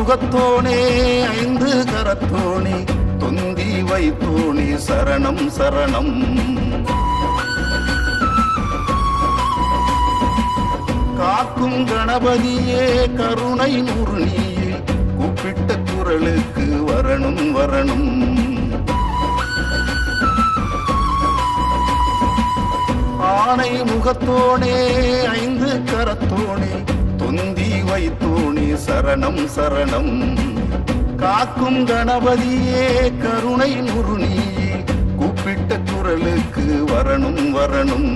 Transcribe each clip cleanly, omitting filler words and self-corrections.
முகத்தோனே ஐந்து கரத்தோனே தொந்தி வைத்தோனே சரணம் சரணம். காக்கும் கணபதியே கருணை நூறு நீயே கூப்பிட்ட குரலுக்கு வரணும் வரணும். ஆனை முகத்தோனே ஐந்து கரத்தோனே தொந்தி வைத்தோனே சரணம் சரணம். காக்கும் கணபதியே கருணை நூறு நீயே கூப்பிட்ட குரலுக்கு வரணும் வரணும்.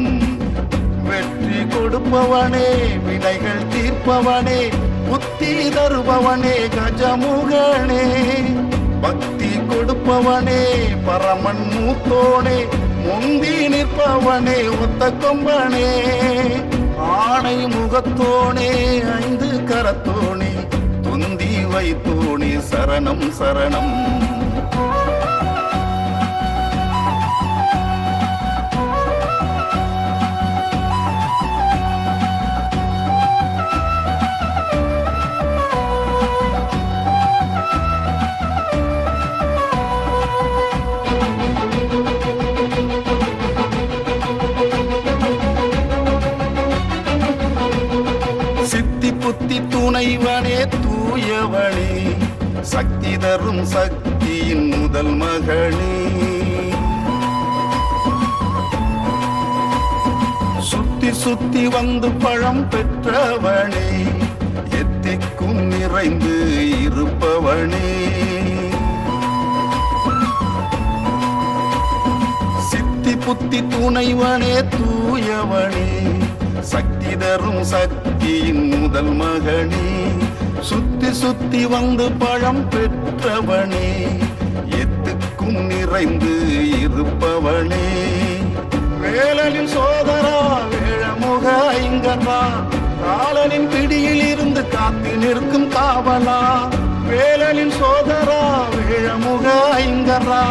வெற்றி கொடுப்பவனே வினைகள் தீர்ப்பவனே புத்தி தருபவனே கஜமுகனே. பக்தி கொடுப்பவனே பரமன் மூத்தோனே முந்தி நிற்பவனே ஒத்த கொம்பனே. ஆணை முகத்தோனே ஐந்து கரத்தோனே தொந்தி வைத்தோனே சரணம் சரணம். புத்தி துணைவனே தூயவனே சக்தி தரும் சக்தியின் முதல் மகனே. சுத்தி சுத்தி வந்து பழம் பெற்றவனே எத்திக்கும் நிறைந்து இருப்பவனே. சித்தி புத்தி துணைவனே தூயவனே சக்தி தரும் சக்தியின் முதல் மகனே. சுத்தி சுத்தி வந்து பழம் பெற்றவனே எத்துக்கும் நிறைந்து இருப்பவனே. வேலனின் சோதரா வேழமுக ஐங்கரா காலனின் பிடியில் இருந்து காத்து நிற்கும் காவலா. வேலனின் சோதரா வேழமுக ஐங்கரா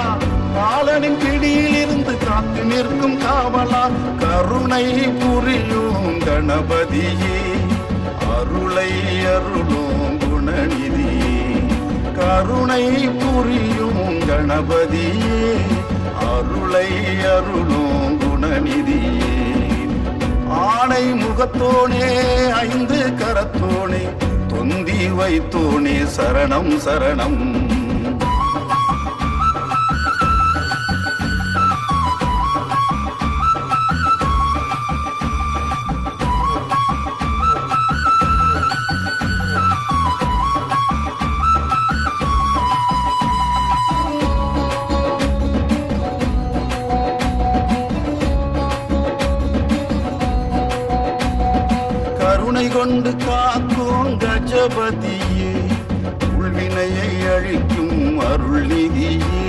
காலனின் பிடியில் இருந்து காத்து நிற்கும் காவலா. கருணை புரியும் கணபதியே அருளை அருளும் குணநிதியே. கருணை புரியும் கணபதியே அருளை அருளும் குணநிதியே. ஆணை முகத்தோனே ஐந்து கரத்தோனே தொந்தி வைத்தோனே சரணம் சரணம். கருணை கொண்டு காக்கும் கஜபதியே உள்வினையை அழிக்கும் அருள் நிதியே.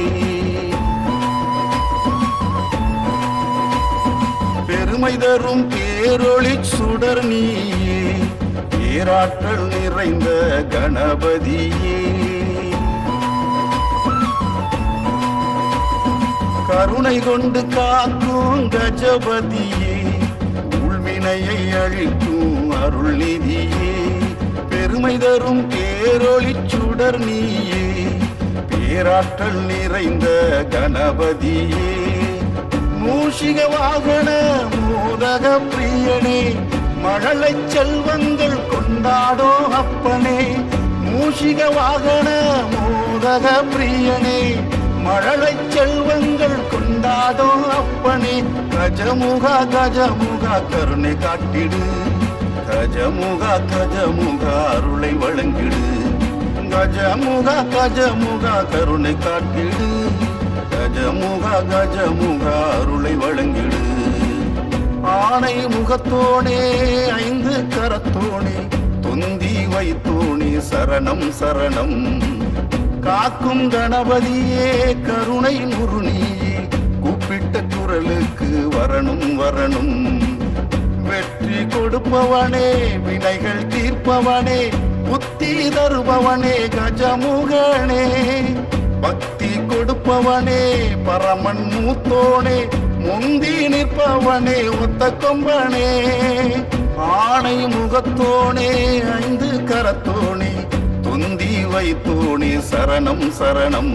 பெருமை தரும் பேரொளி சுடர் நீயே பேராற்றல் நிறைந்த கணபதியே. கருணை கொண்டு காக்கும் கஜபதியே உள்வினையை அழிக்கும் அருள் நிதியே. பெருமை தரும் பேரொளி சுடர் நீயே பேராற்றல் நிறைந்த கணபதியே. மூஷிக வாகன மோதக பிரியனே மழலை செல்வங்கள் கொண்டாடோ அப்பனே. மூஷிக வாகன மோதக பிரியனே மழலை செல்வங்கள் கொண்டாடோ அப்பனே. கஜமுகா கஜமுகா கருணை காட்டிடு கஜமுகா கஜமுகா அருளை வழங்கிடு. கஜமுகா கஜமுகா கருணை காட்டிடு கஜமுகா கஜமுகா அருளை வழங்கிடு. ஆணை முகத்தோனே ஐந்து கரத்தோனே தொந்தி வைத்தோனே சரணம் சரணம். காக்கும் கணபதியே கருணை நூறு நீயே கூப்பிட்ட குரலுக்கு வரணும் வரணும். வெற்றி கொடுப்பவனே வினைகள் தீர்ப்பவனே புத்தி தருபவனே கஜமுகனே. பக்தி கொடுப்பவனே பரமன் மூத்தோனே முந்தி நிற்பவனே ஒத்த கொம்பனே. ஆணை முகத்தோனே ஐந்து கரத்தோனே பொருந்தி வைத்தோனே சரணம் சரணம்.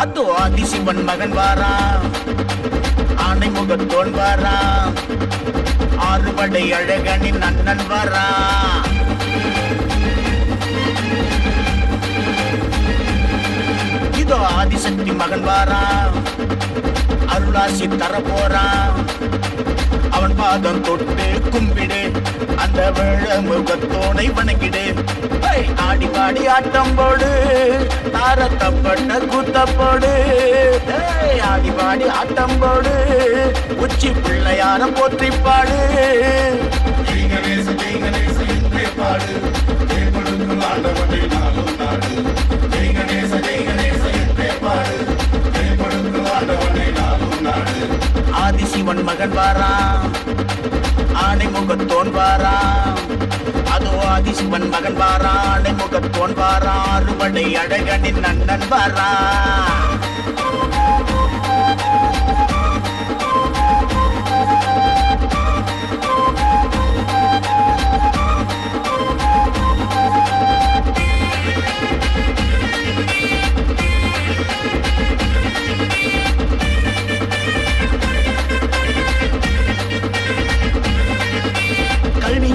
அதோ ஆதிசிவன் மகன் வாரா, ஆனை முகத்தோன் வாரா, ஆறுபடை அழகனின் அண்ணன் வாரா. இதோ ஆதிசக்தி மகன் வாரா, அருளாசி தர போறா. அவன் பாதம் தொட்டு கும்பிடு, அந்த வேழ முகத்தோனை வணங்கிடு. ஆடி பாடி ஆட்டம் போடு, தாரத்தப்பட்ட கூத்தப்போடு. ஆடி பாடி ஆட்டம் போடு, உச்சி பிள்ளையார போற்றி பாடு. கணேச ஜெய் கணேச என்றே பாடு, ஜெய் கொடுக்கும் ஆண்டவனை நாளும் நாடு. ஜெய் கணேச ஜெய் கணேச என்றே பாடு, ஜெய் கொடுக்கும் ஆண்டவனை நாளும் நாடு. ஆதிசிவன் மகன் வாரா, ஆனை முகத்தோன் வாரா. அதோ ஆதிசிவன் மகன் வாரா, ஆனை முகத்தோன் வாரா, அறுபடை அழகனின் அண்ணன் வாரா.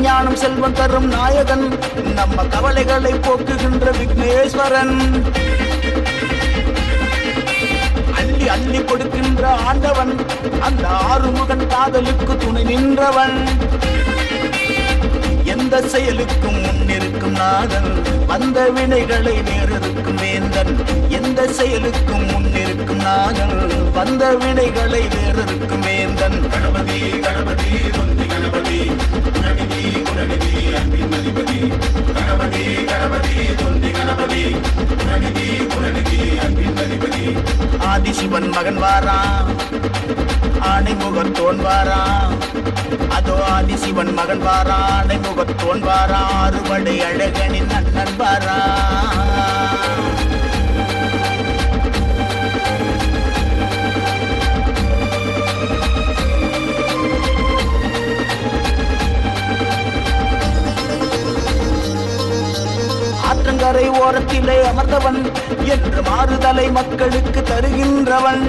ஞானம் செல்வம் தரும் நாயகன், நம்ம கவலைகளை போக்குகின்ற விக்னேஸ்வரன். அள்ளி அள்ளி கொடுக்கின்ற ஆண்டவன், அந்த ஆறுமுகன் காதலுக்கு துணை நின்றவன். எந்த செயலுக்கும் முன்னிருக்கும் நாதன், வந்த வினைகளை வேறிருக்கும் வேந்தன். எந்த செயலுக்கும் முன்னிருக்கும் நாதன், வந்த வினைகளை வேறிருக்கும் வேந்தன். கணபதி கணபதி தொந்தி கணபதி, குணநிதி குணநிதி அன்பின் அதிபதி. கணபதி கணபதி தொந்தி கணபதி, குணநிதி குணநிதி அன்பின் அதிபதி. ஆதிசிவன் மகன் வாரா, ஆனை முகத்தோன் வாரா. அதோ ஆதிசிவன் மகன் வாரா, ஆனை முகத்தோன் வாரா, அறுபடை அழகனின் அண்ணன் வாரா. ஆற்றங்கரை ஓரத்திலே அமர்ந்தவன், என்று மாறுதலை மக்களுக்கு தருகின்றவன்.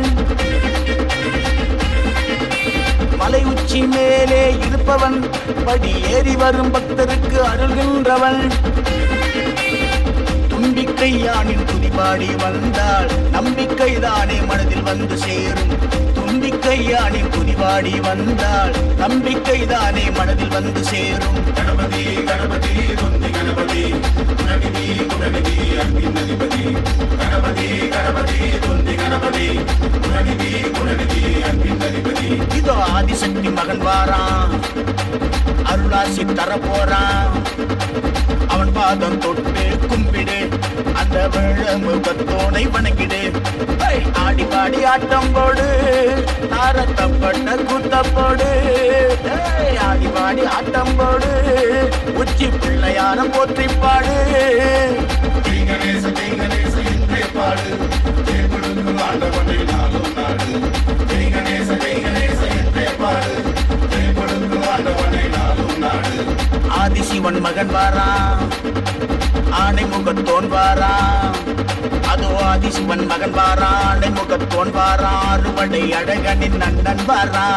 மலை உச்சி மேலே இருப்பவன், படி ஏறி வரும் பக்தருக்கு அருள்கின்றவன். தும்பிக்கை யானின் துதிபாடி வந்தால் நம்பிக்கைதானே மனதில் வந்து சேரும். தும்பிக்கை யானின் துதிபாடி வந்தால் நம்பிக்கைதானே மனதில் வந்து சேரும். கணபதி கணபதி தொந்தி கணபதி, குணநிதி குணநிதி அன்பின் அதிபதி. கணபதி கணபதி தொந்தி கணபதி, குணநிதி குணநிதி அன்பின் அதிபதி. இதோ ஆதிசக்தி மகன் வாரா, அருளாசி தர போறா. அவன் பாதம் தொட்டு கும்பிடு, அந்த வேழ முகத்தோனை வணங்கிடு. ஆடி பாடி ஆட்டம் போடு, தாரத்தப்பட்ட கூத்தப்போடு. ஆடி பாடி ஆட்டம் போடு, உச்சி பிள்ளையார போற்றி பாடு. ஜெய் கணேச ஜெய் கணேச என்றே பாடு, ஜெய் கொடுக்கும் ஆண்டவனை நாளும் நாடு. ஜெய் கணேச ஜெய் கணேச என்றே பாடு, ஜெய் கொடுக்கும் ஆண்டவனை நாளும் நாடு. ஆதிசிவன் மகன் வாரா, ஆனை முகத்தோன் வாரா. அதோ ஆதிசிவன் மகன் வாரா, ஆனை முகத்தோன் வாரா, அறுபடை அழகனின் அண்ணன் வாரா.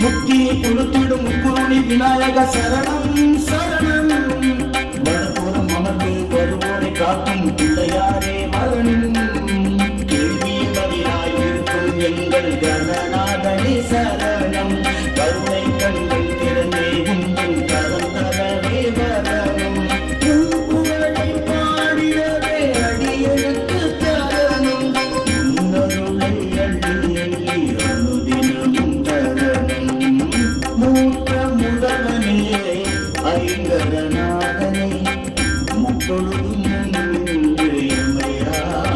முக்தியை கொளுத்திடும் முக்குருணி விநாயக சரணம் சரணம். வடபுறம் அமர்ந்து வருவோரை காக்கும் பிள்ளையாரே மரணம். கேள்வி பதிலாய் இருக்கும் எங்கள் கணநாதனே சரணம். கருணை கண்கள் திறந்தே உங்கள் கரம் தரவே வரணும். புகழை பாடியவே அடியெடுத்து தரணும். உன்னருளை அள்ளி அள்ளி அனுதினமும் தரணும். மூத்த முதல்வனே ஐங்கரநாதனே முப்பொழுதும் எமையாடுவாய்.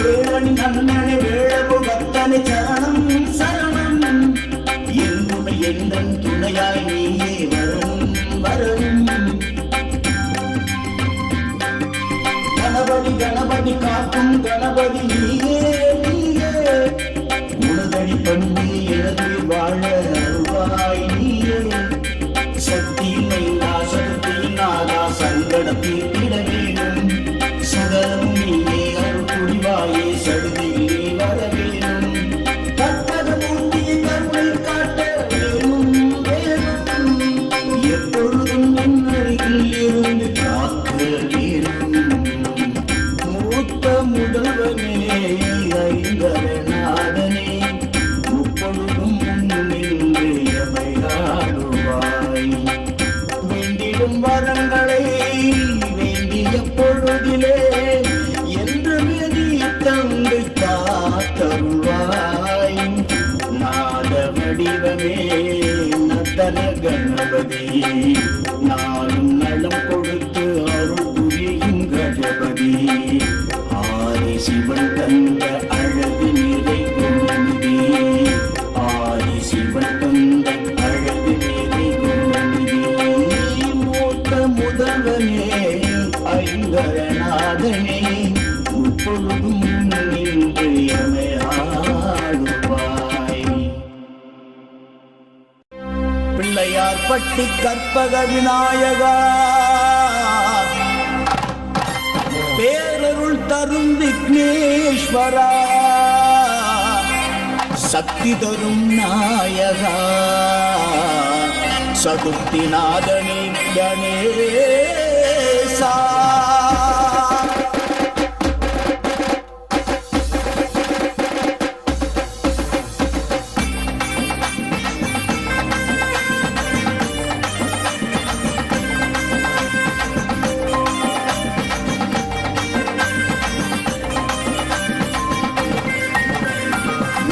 வேளனின் அண்ணனை வேளவு பக்தனை சரணம் சரணம். என்னுமை எந்தன் துணையாய் நீயே வரணும் வரணும். கணபதி கணபதி காக்கும் கணபதி நீயே நீயே. உனதடி பண்ணி எனது வாழ அருவாய் நீயே. சக்தி மைந்தா சக்தி நாதா சங்கடத்தில் விட வேணும். சகலம் நீயே அருள் புரிவாயே சடுதியில் வர வேணும். கற்பக மூர்த்தியை கருணை காட்ட வேணும் வேணும். எப்பொழுதும் என் அருகில் இருந்து காக்க வேணும். மூத்த முதல்வனே ஐங்கரநாதனே முப்பொழுதும் நின்று எமையாடுவாய். வேண்டிடும் வரங்களை வேண்டிய பொழுதிலே என்று விதி தந்து காத்தருள்வாய். நாத வடிவமே நத்தன கணபதி நாளும் நலம் கொடுத்து அருள் புரியும் கஜபதி. ஆதி சிவன் தந்த அழகு நிறை குணநிதி. ஆதி சிவன் தந்த அழகு நிறை குணநிதி. மூத்த முதல்வனே ஐங்கரநாதனே முப்பொழுதும் நின்று எமையாடுவாய். பிள்ளையார் பட்டி கற்பக விநாயகா பேரருள் தரும் விக்னேஸ்வரா சக்தி தரும் நாயகா சதுர்த்திநாதனே கணேசா.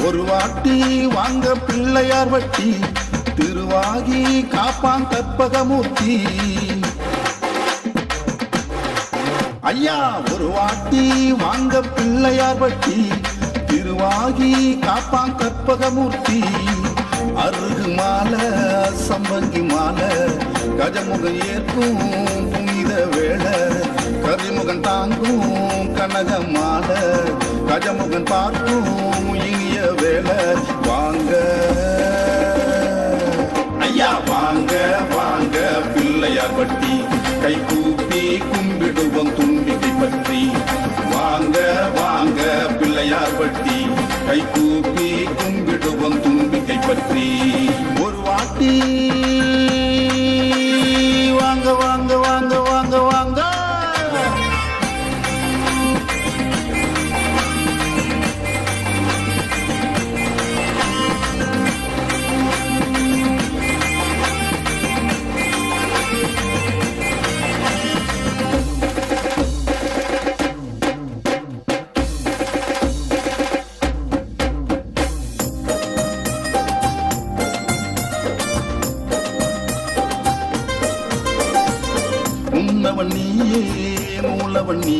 ஒரு வாட்டி வாங்க பிள்ளையார் வட்டி திருவாகி காப்பான் கற்பகமூர்த்தி. ஐயா ஒரு வாட்டி வாங்க பிள்ளையார் வட்டி திருவாகி காப்பான் கற்பகமூர்த்தி. அருகு மாலை சம்பங்கி மாலை கஜமுகம் ஏற்கும் புனித வேளை. கரிமுகன் தாங்கும் கனக மாலை கஜமுகன் பார்க்கும் இனிய வேலை. வாங்க ஐயா வாங்க வாங்க பிள்ளையார் பட்டி கை கூப்பி கும்பிடுவோம் தும்பிக்கை பற்றி. வாங்க வாங்க பிள்ளையார் பட்டி கை கூப்பி கும்பிடுவோம் தும்பிக்கை பற்றி. ஒரு வாட்டி வாங்க வாங்க வாங்க வாங்க வாங்க. உன்னவன் நீயே மூலவன் நீ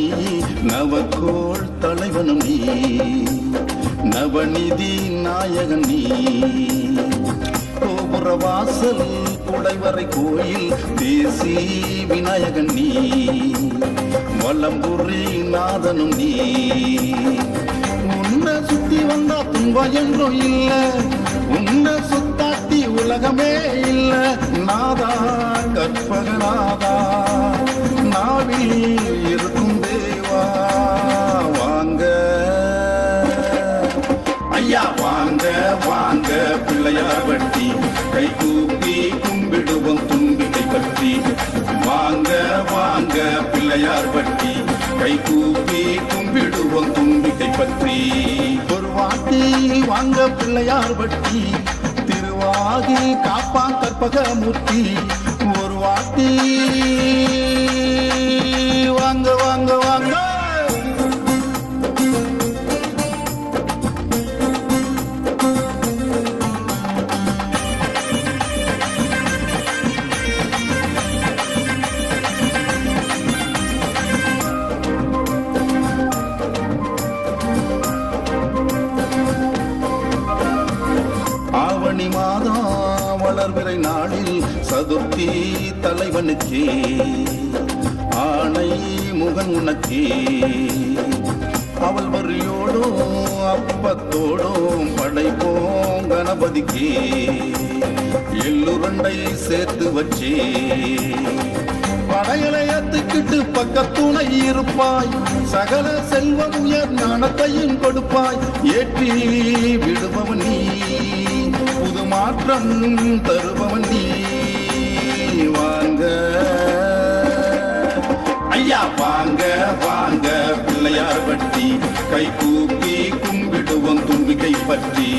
நவக்கோள் தலைவனும் நீ நவநிதி நாயகன் நீ கோபுர வாசல் குடைவரை கோயில் தேசி விநாயகன் நீ, வலம்புரி நாதனும் நீ. உன்னை சுத்தி வந்தா துன்பம் என்றும் இல்ல, உன்னை சுத்தாட்டி உலகமே இல்ல. நாதா கற்பகநாதா நாவில் இருக்கும் தேவா வாங்க ஐயா வாங்க வாங்க பிள்ளையார் பட்டி கை கூப்பி கும்பிடுவோம் தும்பிக்கை பற்றி. வாங்க வாங்க பிள்ளையார் பட்டி கை கூப்பி கும்பிடுவோம் தும்பிக்கை பற்றி. ஒரு வாட்டி வாங்க பிள்ளையார் பட்டி திருவாகி காப்பா கற்பகமூர்த்தி. ஒரு வாட்டி வாங்க வாங்க வாங்க. ஆவணி மாதம் வளர்பிறை நாளில் சதுர்த்தி தலைவனுக்கே ஆணை முகன் உனக்கே. அவள் வரியோடும் அப்பத்தோடும் படைப்போம் கணபதிக்கே. எள்ளுருண்டை சேர்த்து வச்சே படையலையத்துக்கிட்டு பக்கத்துணை இருப்பாய். சகல செல்வம் உயர் ஞானத்தையும் கொடுப்பாய். ஏற்றி விடுபவன் நீ, புது மாற்றம் தருபவன் நீ. வாங்க ஐயா வாங்க வாங்க பிள்ளையார் பட்டி கை கூப்பி கும்பிடுவோம் தும்பிக்கை பற்றி.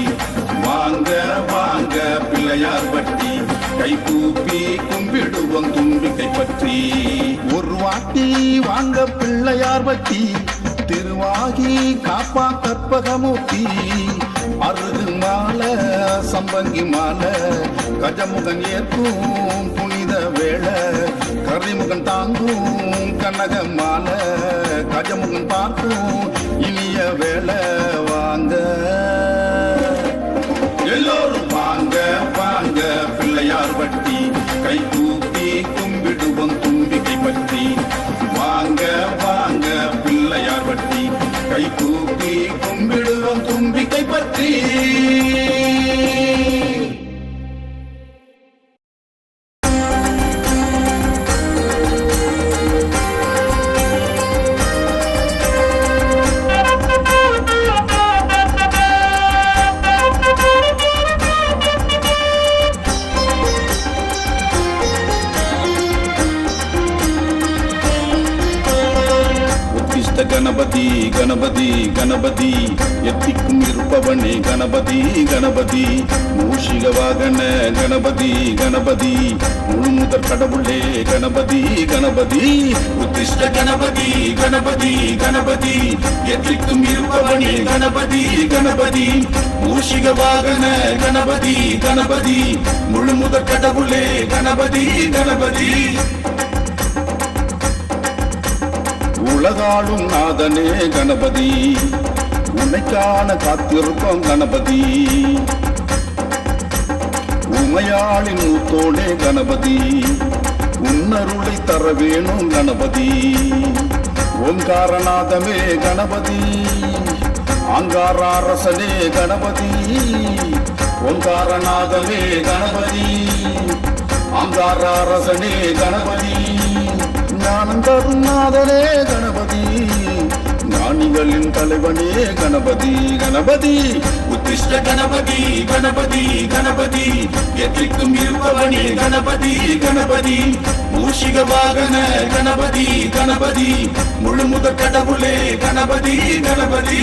வாங்க வாங்க பிள்ளையார் பட்டி கை கூப்பி கும்பிடுவோம் தும்பிக்கை பற்றி. ஒரு வாட்டி வாங்க பிள்ளையார் பட்டி திருவாகி காப்பா கற்பகமூர்த்தி. அருகு மாலை சம்பங்கி மாலை கஜமுகன் ஏற்கும் புனித வேளை. கரிமுகன் தாங்கும் கனக மாலை கஜமுகன் பார்க்கும் இனிய வேளை. வாங்க எல்லோரும் வாங்க வாங்க பிள்ளையார் பட்டி கை கூப்பி கும்பிடுவோம் தும்பிக்கை பற்றி. வாங்க வாங்க பிள்ளையார் பட்டி கை கூப்பி கும்பிடுவோம் தும்பிக்கை பற்றி. கணபதி கணபதி கணபதி எத்திக்கும் இருப்பவனே கணபதி கணபதி. மூஷிக வாகன கணபதி கணபதி முழுமுதற் கடவுளே கணபதி கணபதி. உத்திஷ்ட கணபதி கணபதி கணபதி எத்திக்கும் இருப்பவனே கணபதி கணபதி. மூஷிக வாகன கணபதி கணபதி முழுமுதற் கடவுளே கணபதி கணபதி. உலகாளும் நாதனே கணபதி உன்னைக்கான காத்திருப்போம் கணபதி. உமையாளின் மூத்தோனே கணபதி உன்னருளை தர வேணும் கணபதி. ஓங்காரநாதமே கணபதி ஆங்காரரசனே கணபதி. ஓங்காரநாதமே கணபதி ஆங்காரரசனே கணபதி. ஞானம் தரும் நாதனே கணபதி ஞானிகளின் தலைவனே கணபதி கணபதி. உத்திஷ்ட கணபதி கணபதி கணபதி எத்திக்கும் இருப்பவனே கணபதி கணபதி. மூஷிக வாகன கணபதி கணபதி முழுமுதற் கடவுளே கணபதி கணபதி.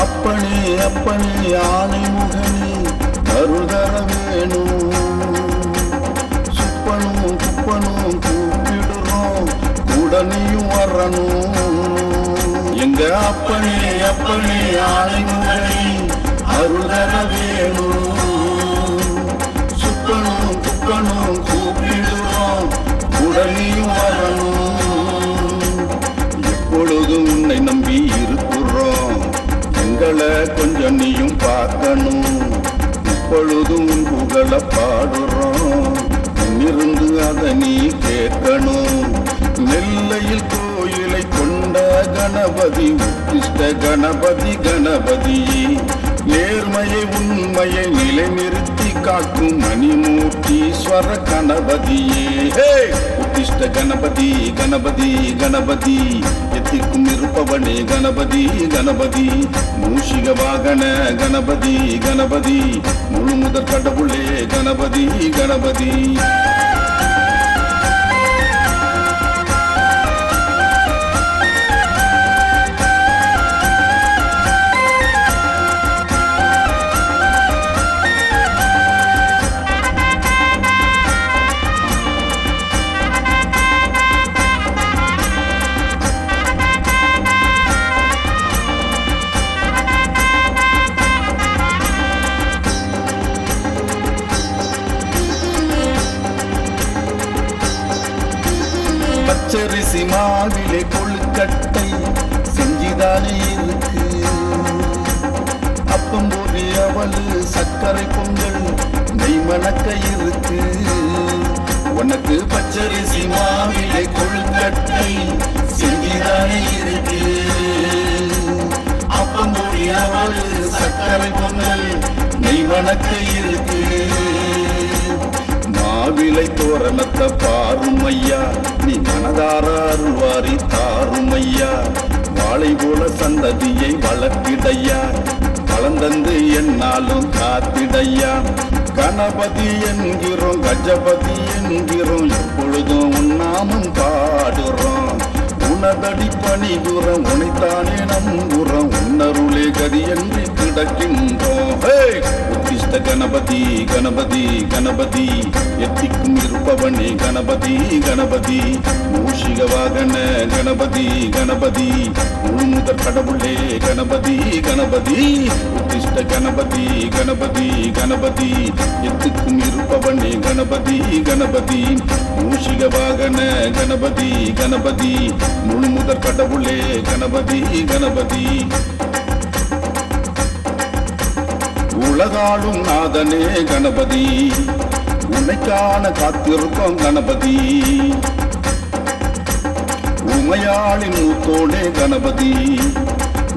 அப்பனே அப்பனே ஆனை முகனே அருள்தர உடனேயும் வரணும். எங்க அப்பனே அப்பனே ஆணைமுகனே அருள் தர வேணும். சுக்கணும் துக்கணும் கூப்பிடுறோம் உடனேயும் வரணும். எப்பொழுதும் உன்னை நம்பி இருக்கிறோம், எங்களை கொஞ்சம் நீயும் பார்க்கணும். இப்பொழுதும் உன் புகழ பாடுறோம், இருந்து அதை நீ கேட்கணும். நெல்லையில் கோயிலை கொண்ட கணபதி உத்திஷ்ட கணபதி கணபதி, நேர்மையை உண்மையை நிலைநிறுத்தி காக்கும் மணிமூர்த்தீஸ்வர கணபதியே. உத்திஷ்ட கணபதி கணபதி கணபதி, எத்திக்கும் இருப்பவனே கணபதி கணபதி, மூஷிக வாகன கணபதி கணபதி, முழு முதற் கடவுளே கணபதி கணபதி. பச்சரிசி மாவிலே கொழுக்கட்டை செஞ்சுதானே இருக்கு. அப்பம் போதி அவளு சர்க்கரை பொங்கல் நெய் மணக்க இருக்கு. உனக்கு பச்சரிசி மாவிலே கொழுக்கட்டை செஞ்சுதானே இருக்கு. அப்பம் போதி அவளு சர்க்கரை பொங்கல் நெய் மணக்க இருக்கு. மாவிலை தோரணத்தை பாரும் ஐயா, நீ மனதார அருள்வாரி தாரும் ஐயா. வாழை போல சந்ததியை வளர்த்திடையா, வளர்ந்தந்து என்னாலும் காத்திடையா. கணபதி என்கிறோம் கஜபதி என்கிறோம், எப்பொழுதும் உன்னாமம் பாடுறோம். உனதடி பணிபுறம் உனைத்தானே நம்புறோம், உன்னருளே கதி என்று கிடக்கின்றோம். உத்திஷ்ட கணபதி கணபதி கணபதி, எத்திக்கும் இருப்பவனே கணபதி கணபதி, மூஷிக வாகன கணபதி கணபதி, முழு முதற் கடவுளே கணபதி கணபதி. உத்திஷ்ட கணபதி கணபதி கணபதி, எத்துக்கும் இருப்பவனே கணபதி கணபதி, மூஷிக வாகன கணபதி கணபதி, முழு முதற் கடவுளே கணபதி கணபதி. உலகாளும் நாதனே கணபதி, உன்னைக்கான காத்திருப்போம் கணபதி. உமையாளின் மூத்தோனே கணபதி,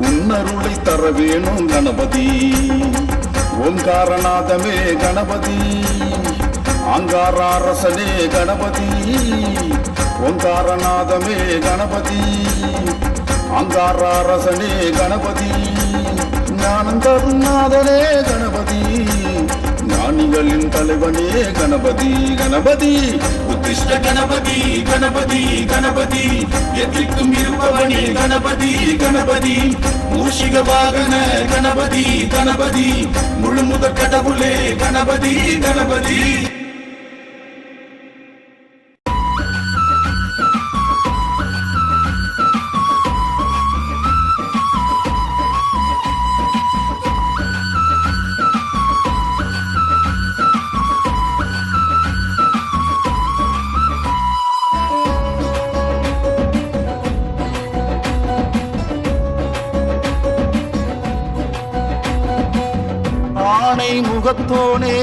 உன்னருளை தர வேணும் கணபதி. ஓங்காரநாதமே கணபதி, ஆங்காரரசனே கணபதி. ஓங்காரநாதமே கணபதி, ஆங்காரரசனே கணபதி. ஞானந்தரும் நாதனே கணபதி, ஞானிகளின் தலைவனே கணபதி கணபதி. உத்திஷ்ட கணபதி கணபதி கணபதி, எத்திக்கும் இருப்பவனே கணபதி கணபதி, மூஷிக வாகன கணபதி கணபதி, முழு முதற் கடவுளே கணபதி கணபதி. ஆனை முகத்தோனே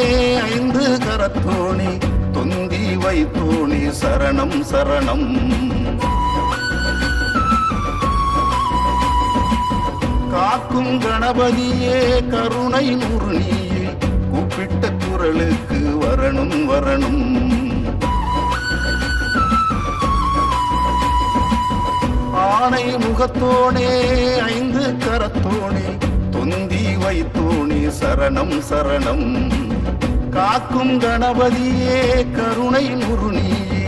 ஐந்து கரத்தோனே, தொந்தி வைத்தோனே சரணம் சரணம். காக்கும் கணபதியே கருணை நூறுனியே, கூப்பிட்ட குரலுக்கு வரணும் வரணும். ஆனை முகத்தோனே ஐந்து கரத்தோனே, தொந்தி வைத்தோனே சரணம் சரணம். காக்கும் கணபதியே கருணை நுறுனியே,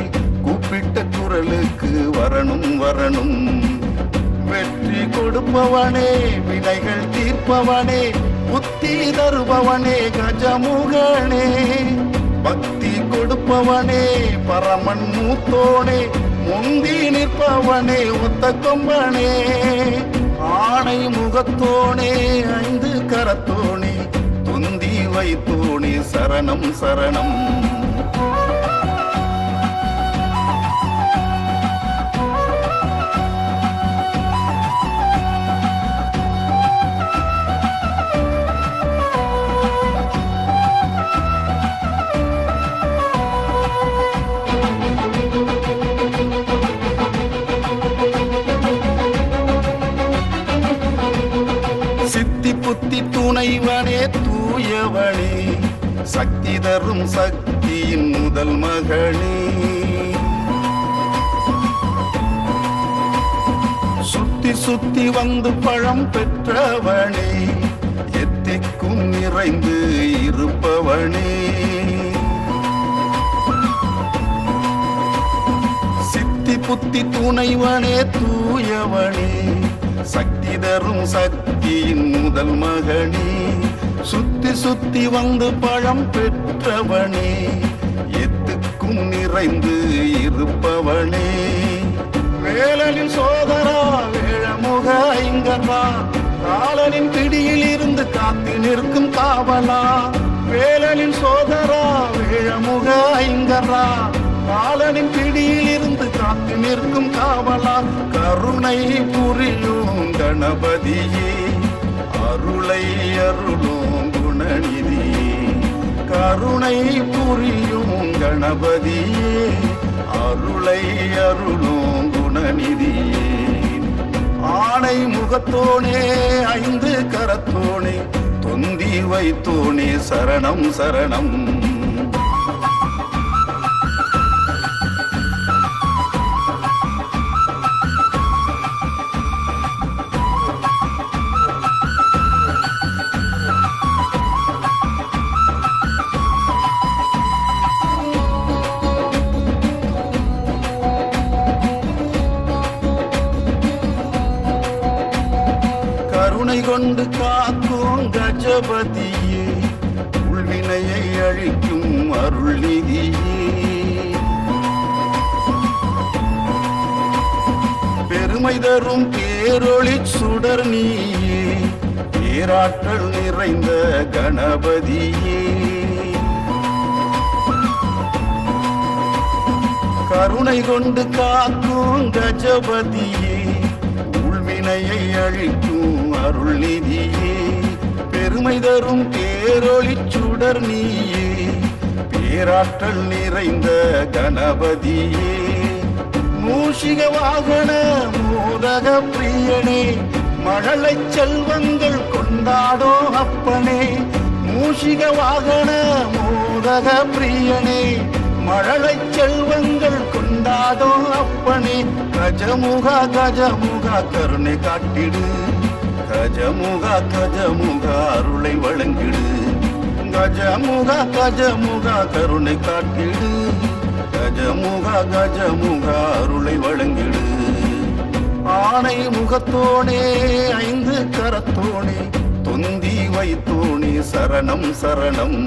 கூப்பிட்ட குரலுக்கு வரணும் வரணும். வெற்றி கொடுப்பவனே வினைகள் தீர்ப்பவனே, புத்தி தருபவனே கஜமுகனே. பக்தி கொடுப்பவனே பரமன் மூத்தோனே, முந்தி நிற்பவனே ஒத்த கொம்பனே ஆணை முகத்தோனே ஐந்து கரத்தோனே தொந்தி வைத்தோனே சரணம் சரணம். சித்தி புத்தி துணைவனே தூயவனே சக்தி தரும் சக்தியின் முதல் மகனே சுத்தி சுத்தி வந்து பழம் பெற்றவனே எத்திக்கும் நிறைந்து இருப்பவனே சித்தி புத்தி துணைவனே தூயவனே சக்தி தரும் சக்தியின் முதல் மகனே சுத்தி சுத்தி வந்து பழம் பெற்றவனே எத்துக்கும் நிறைந்து இருப்பவனே வேலனின் சோதரா வேழமுக ஐங்கரா காலனின் பிடியில் இருந்து காத்து நிற்கும் காவலா வேலனின் சோதரா வேழமுக ஐங்கரா காலனின் பிடியில் இருந்து காத்து நிற்கும் காவலா கருணை புரியும் கணபதியே அருளை அருளும் குணநிதியே கருணை புரியும் கணபதியே அருளை அருளும் குணநிதியே ஆணை முகத்தோனே ஐந்து கரத்தோனே தொந்தி வைத்தோனே சரணம் சரணம். கருணை கொண்டு காக்கும் கஜபதியே உள்வினையை அழிக்கும் அருள் நிதியே பெருமை தரும் பேரொளி சுடர் நீயே பேராற்றல் நிறைந்த கணபதியே கருணை கொண்டு காக்கும் கஜபதியே உள்வினையை அழிக்கும் அருள் நிதியே பெருமை தரும் பேரொளி சுடர் நீயே பேராற்றல் நிறைந்த கணபதியே மூஷிக வாகன மோதக பிரியனே மழலை செல்வங்கள் கொண்டாடோ அப்பனே மூஷிக வாகன மோதக பிரியனே மழலை செல்வங்கள் கொண்டாடோ அப்பனே கஜமுகா கஜமுகா கருணை காட்டிடு கஜமுகா கஜமுகா அருளை வழங்கிடு கஜமுகா கஜமுகா கருணை காட்டிடு கஜமுகா கஜமுகா அருளை வழங்கிடு ஆணை முகத்தோனே ஐந்து கரத்தோனே தொந்தி வைத்தோனே சரணம் சரணம்.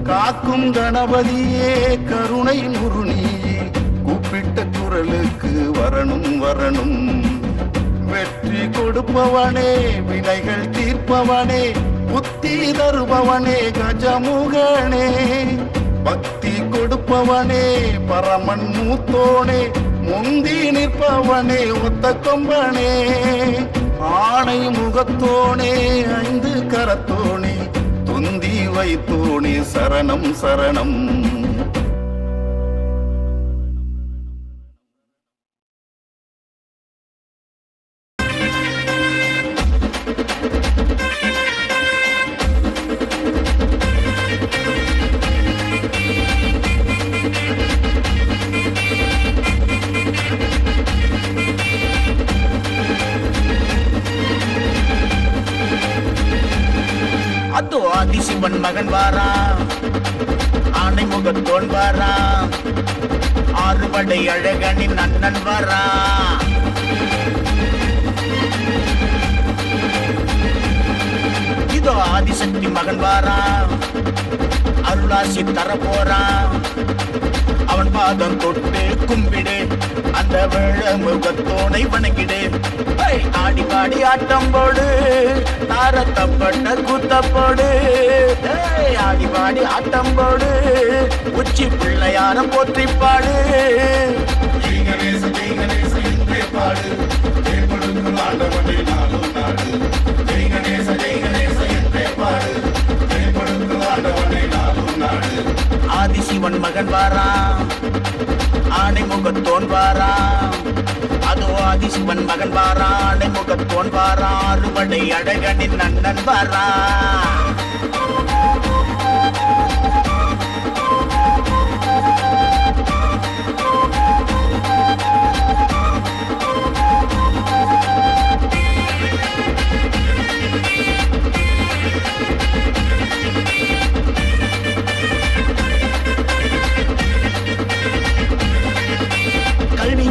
காக்கும் கணபதியே கருணை முருணியே கூப்பிட்ட குரலுக்கு வரணும் வரணும். வெற்றி கொடுப்பவனே வினைகள் தீர்ப்பவனே புத்தி தருபவனே கஜமுகனே பக்தி கொடுப்பவனே பரமன் மூத்தோனே முந்தி நிற்பவனே ஒத்த கொம்பனே ஆணை முகத்தோனே ஐந்து கரத்தோனே தொந்தி வைத்தோனே சரணம் சரணம். அதோ ஆதிசிவன் மகன் வாரா ஆணை முகத்தோன் வாரா ஆறுபடை அழகனின் அண்ணன் வாரா இதோ ஆதிசக்தி மகன் வாரா அருளாசி தர போறா அவன் பாதம் தொட்டு கும்பிடு அந்த வேழ முகத்தோனை வணங்கிடு ஆடி பாடி ஆட்டம் போடு தாரத்தப்பட்ட கூத்தப்போடு ஆடி பாடி ஆட்டம் போடு உச்சி பிள்ளையார போற்றி பாடு கணேச கணேச என்றே பாடு ஜெய் கொடுக்கும் ஆண்டவனை நாளும் நாடு ஜெய் கணேச என்றே பாடு ஜெய் கொடுக்கும் ஆண்டவனை நாளும் நாடு ஆதிசிவன் மகன் வாராம் ஆணை முகத்தோன் வாராம் அதோ ஆதிசிவன் மகன் வாராம் ஆணை முகத்தோன் வாராம் அறுவடை அழகனின் அண்ணன் வாராம்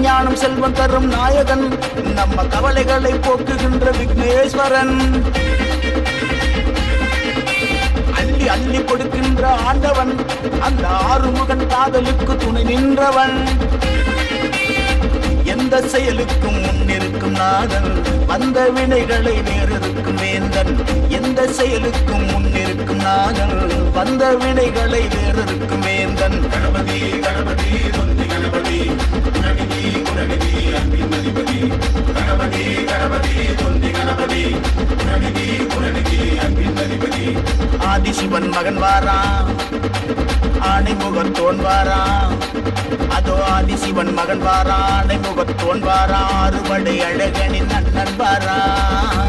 ஞானம் செல்வம் தரும் நாயகன் நம்ம கவலைகளை போக்குகின்ற விக்னேஸ்வரன் அள்ளி அள்ளி கொடுக்கின்ற ஆண்டவன் அந்த ஆறுமுகன் காதலுக்கு துணை நின்றவன் எந்த செயலுக்கும் முன்னிருக்கும் நாதன் வந்த வினைகளை வேறிருக்கும் வேந்தன் எந்த செயலுக்கும் முன்னிருக்கும் நாதன் வந்த வினைகளை வேறிருக்கும் வேந்தன் கணபதி கணபதி தொந்தி கணபதி குணநிதி குணநிதி அன்பின் அதிபதி கணபதி கணபதி தொந்தி கணபதி குணநிதி குணநிதி அன்பின் அதிபதி ஆதிசிவன் மகன் வாராம் ஆணை முகத்தோன் வாராம் அதோ ஆதிசிவன் மகன் வாராம் ஆணை முகத்தோன் வாராம் அறுவடை அழகனின் அண்ணன் வாராம்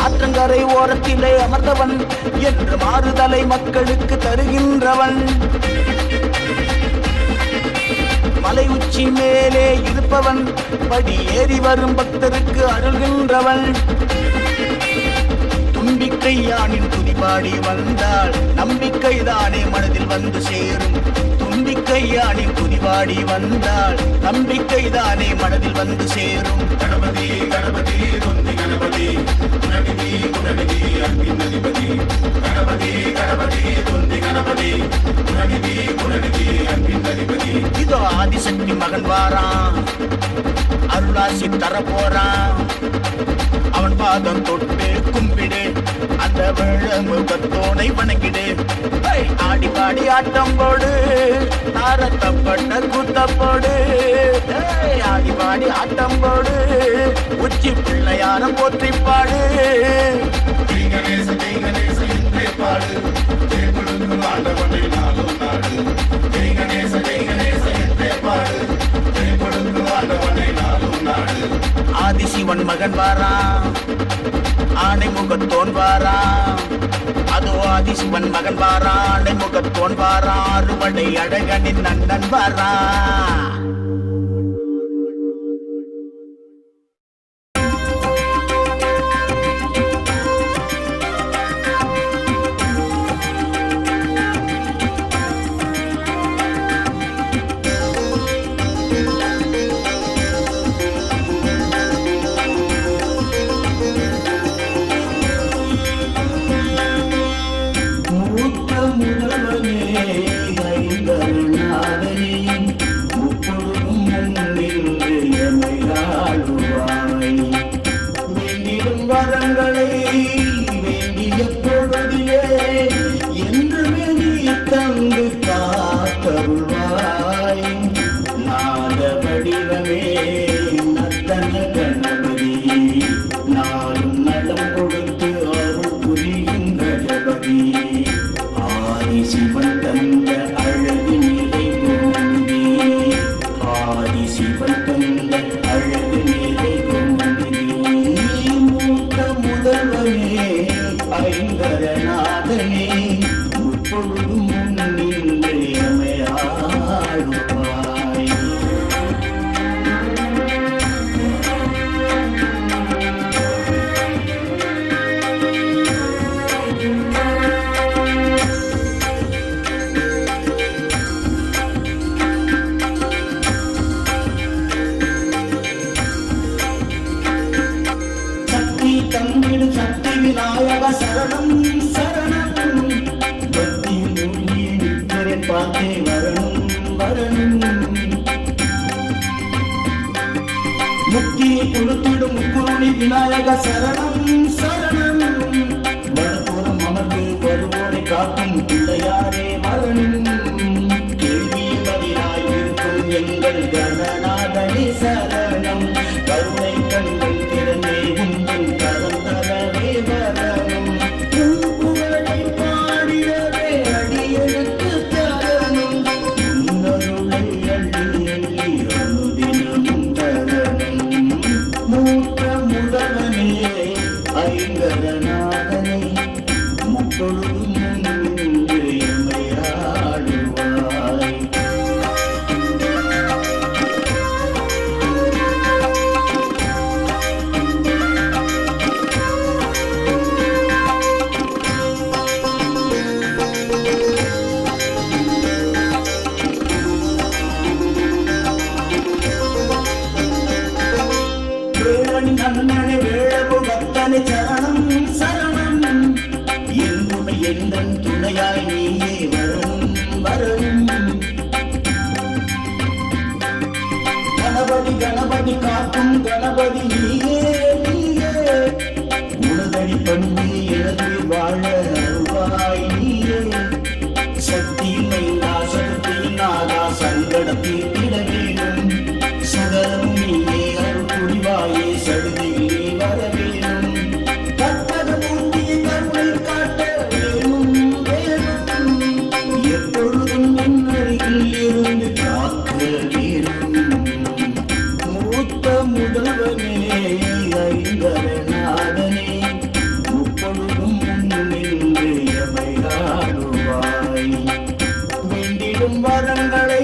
ஆற்றங்கரை ஓரத்திலே அமர்ந்தவன் என்று மாறுதலை மக்களுக்கு தருகின்றவன் மலை உச்சி மேலே இருப்பவன் படி ஏறி வரும் பக்தருக்கு அருள்கின்றவன் தும்பிக்கை யானின் துதிபாடி வந்தால் நம்பிக்கைதானே மனதில் வந்து சேரும் தும்பிக்கை யானின் துதிபாடி வந்தால் நம்பிக்கைதானே மனதில் வந்து சேரும் கணபதி கணபதி தொந்தி கணபதி குணநிதி குணநிதி அன்பின் அதிபதி கணபதி கணபதி தொந்தி கணபதி குணநிதி குணநிதி அன்பின் அதிபதி இதோ ஆதிசக்தி மகன் வாரான் அருளாசி தர போறான் அவன் பாதம் தொட்டு கும்பிடு அந்த வேழ முகத்தோனை வணங்கிடு ஆடி பாடி ஆட்டம் போடு தாரத்தப்பட்ட கூத்தப்போடு ஆடி பாடி ஆட்டம் போடு உச்சி பிள்ளையார போற்றி பாடு ஜெய் கணேச என்றே பாடு ஜெய் கொடுக்கும் ஆண்டவனை நாளும் நாடு ஜெய் கணேச என்றே பாடு ஜெய் கொடுக்கும் ஆண்டவனை நாளும் நாடு ஆதிசிவன் மகன் வாராம் ஆணை முகத்தோன் வாராம் அதோ ஆதிசிவன் மகன் வாராம் ஆணை முகத்தோன் வாராம் அறுவடை அழகனின் அண்ணன் வாராம் வரங்களை வேண்டிய பொழுதிலே என்று நீ தந்து காத்தருள்வாய் நாத வடிவமே நத்தன கணபதி நாளும் நலம் கொடுத்து அருள் புரியும் கணபதி ஆதி சிவன் தந்த அழகு நிலை கொண்டி ஆதி சிவன் தந்த அழகு நிலை கொண்டி மூத்த தந்திடும் சக்தி விநாயக சரணம் சரணம் பக்தியில் மூழ்கி நிற்கிறேன் பார்த்தே வரணும் வரணும் முக்தியை கொடுத்திடும் முக்குருணி விநாயக சரணம் சரணம் வடபுறம் அமர்ந்து வருவோரை காக்கும் பிள்ளையாரே வரணும் கேள்வி பதிலாய் இருக்கும் எங்கள் கணநாதனே சரணம் கருணை கண்கள் திறந்தே உங்கள் கரம் தரவே வரணும் புகழை பாடியவே அடியெடுத்து தரணும் உன்னருளை அள்ளி அள்ளி அனுதினமும் தரணும் மூத்த முதல்வனே ஐங்கரநாதனே முப்பொழுதும் நின்று எம்மையாடுவாய் வேளனின் அண்ணனை வேளவு பக்தனை சரணம் சரணம் என்னுமை எந்தன் துணையாய் நீயே வரணும் வரணும் கணபதி கணபதி காக்கும் கணபதி நீயே நீயே உனதடி பண்ணி எழுதி வாழ அருள்வாய் நீயே சக்தி மைந்தா சக்தி நாதா சங்கடத்தில் திட வேணும் சகலம் நீயே அருள் புரிவாயே சடுதியில் நீ வர வேணும் கற்பக மூர்த்தியை கருணை காட்ட வேணும் வேணும் எப்பொழுதும் என் அருகில் இருந்து காக்க வேணும் மூத்த முதல்வனே ஐங்கரநாதனே முப்பொழுதும் நின்று எமையாடுவாய் வேண்டிடும் வரங்களை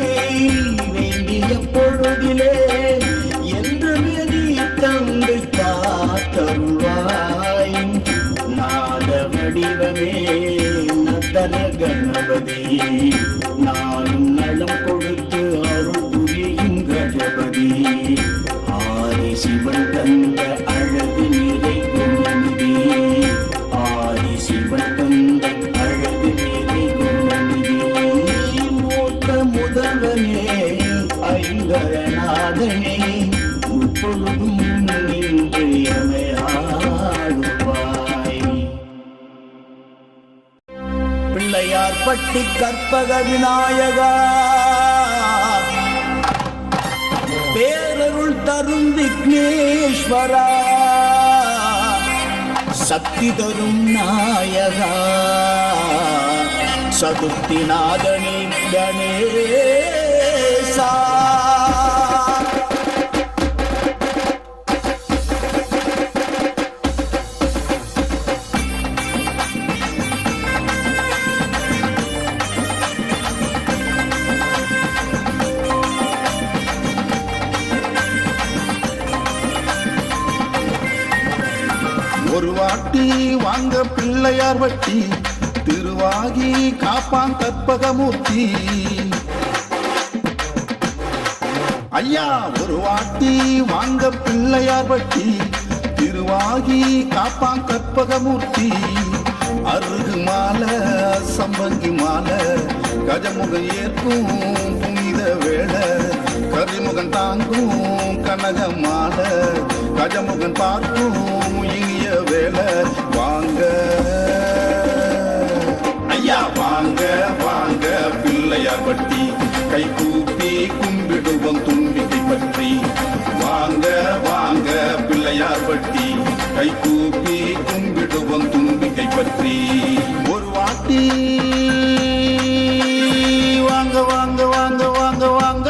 வேண்டிய பொழுதிலே என்று நீ தந்து காத்தருள்வாய் நாத வடிவமே நத்தன கணபதி நாளும் நலம் கொடுத்து அருள் புரியும் கஜபதி ஆதி சிவன் தந்த அழகு நிறை குணநிதி ஆதி சிவன் தந்த அழகு நிறை குணநிதி மூத்த முதல்வனே ஐங்கரநாதனே முப்பொழுதும் நின்று எமையாடுவாய் பிள்ளையார் பட்டி கற்பக விநாயகா பேரருள் தரும் விக்னேஸ்வரா சக்தி தரும் நாயகா சதுர்த்திநாதனே கணேசா ஒரு வாட்டி வாங்க பிள்ளையார் வட்டி திருவாகி காப்பான் கற்பகமூர்த்தி ஐயா ஒரு வாட்டி வாங்க பிள்ளையார் வட்டி திருவாகி காப்பான் கற்பகமூர்த்தி அருகு மாலை சம்பங்கி மாலை கஜமுகம் ஏற்கும் புனித வேளை கரிமுகன் தாங்கும் கனக மாலை கஜமுகன் பார்க்கும் இனிய வேலை வாங்க ஐயா வாங்க வாங்க பிள்ளையார் பட்டி கை கூப்பி கும்பிடுவோம் தும்பிக்கை பற்றி வாங்க வாங்க பிள்ளையார் பட்டி கை கூப்பி கும்பிடுவோம் தும்பிக்கை பற்றி ஒரு வாட்டி வாங்க வாங்க வாங்க வாங்க வாங்க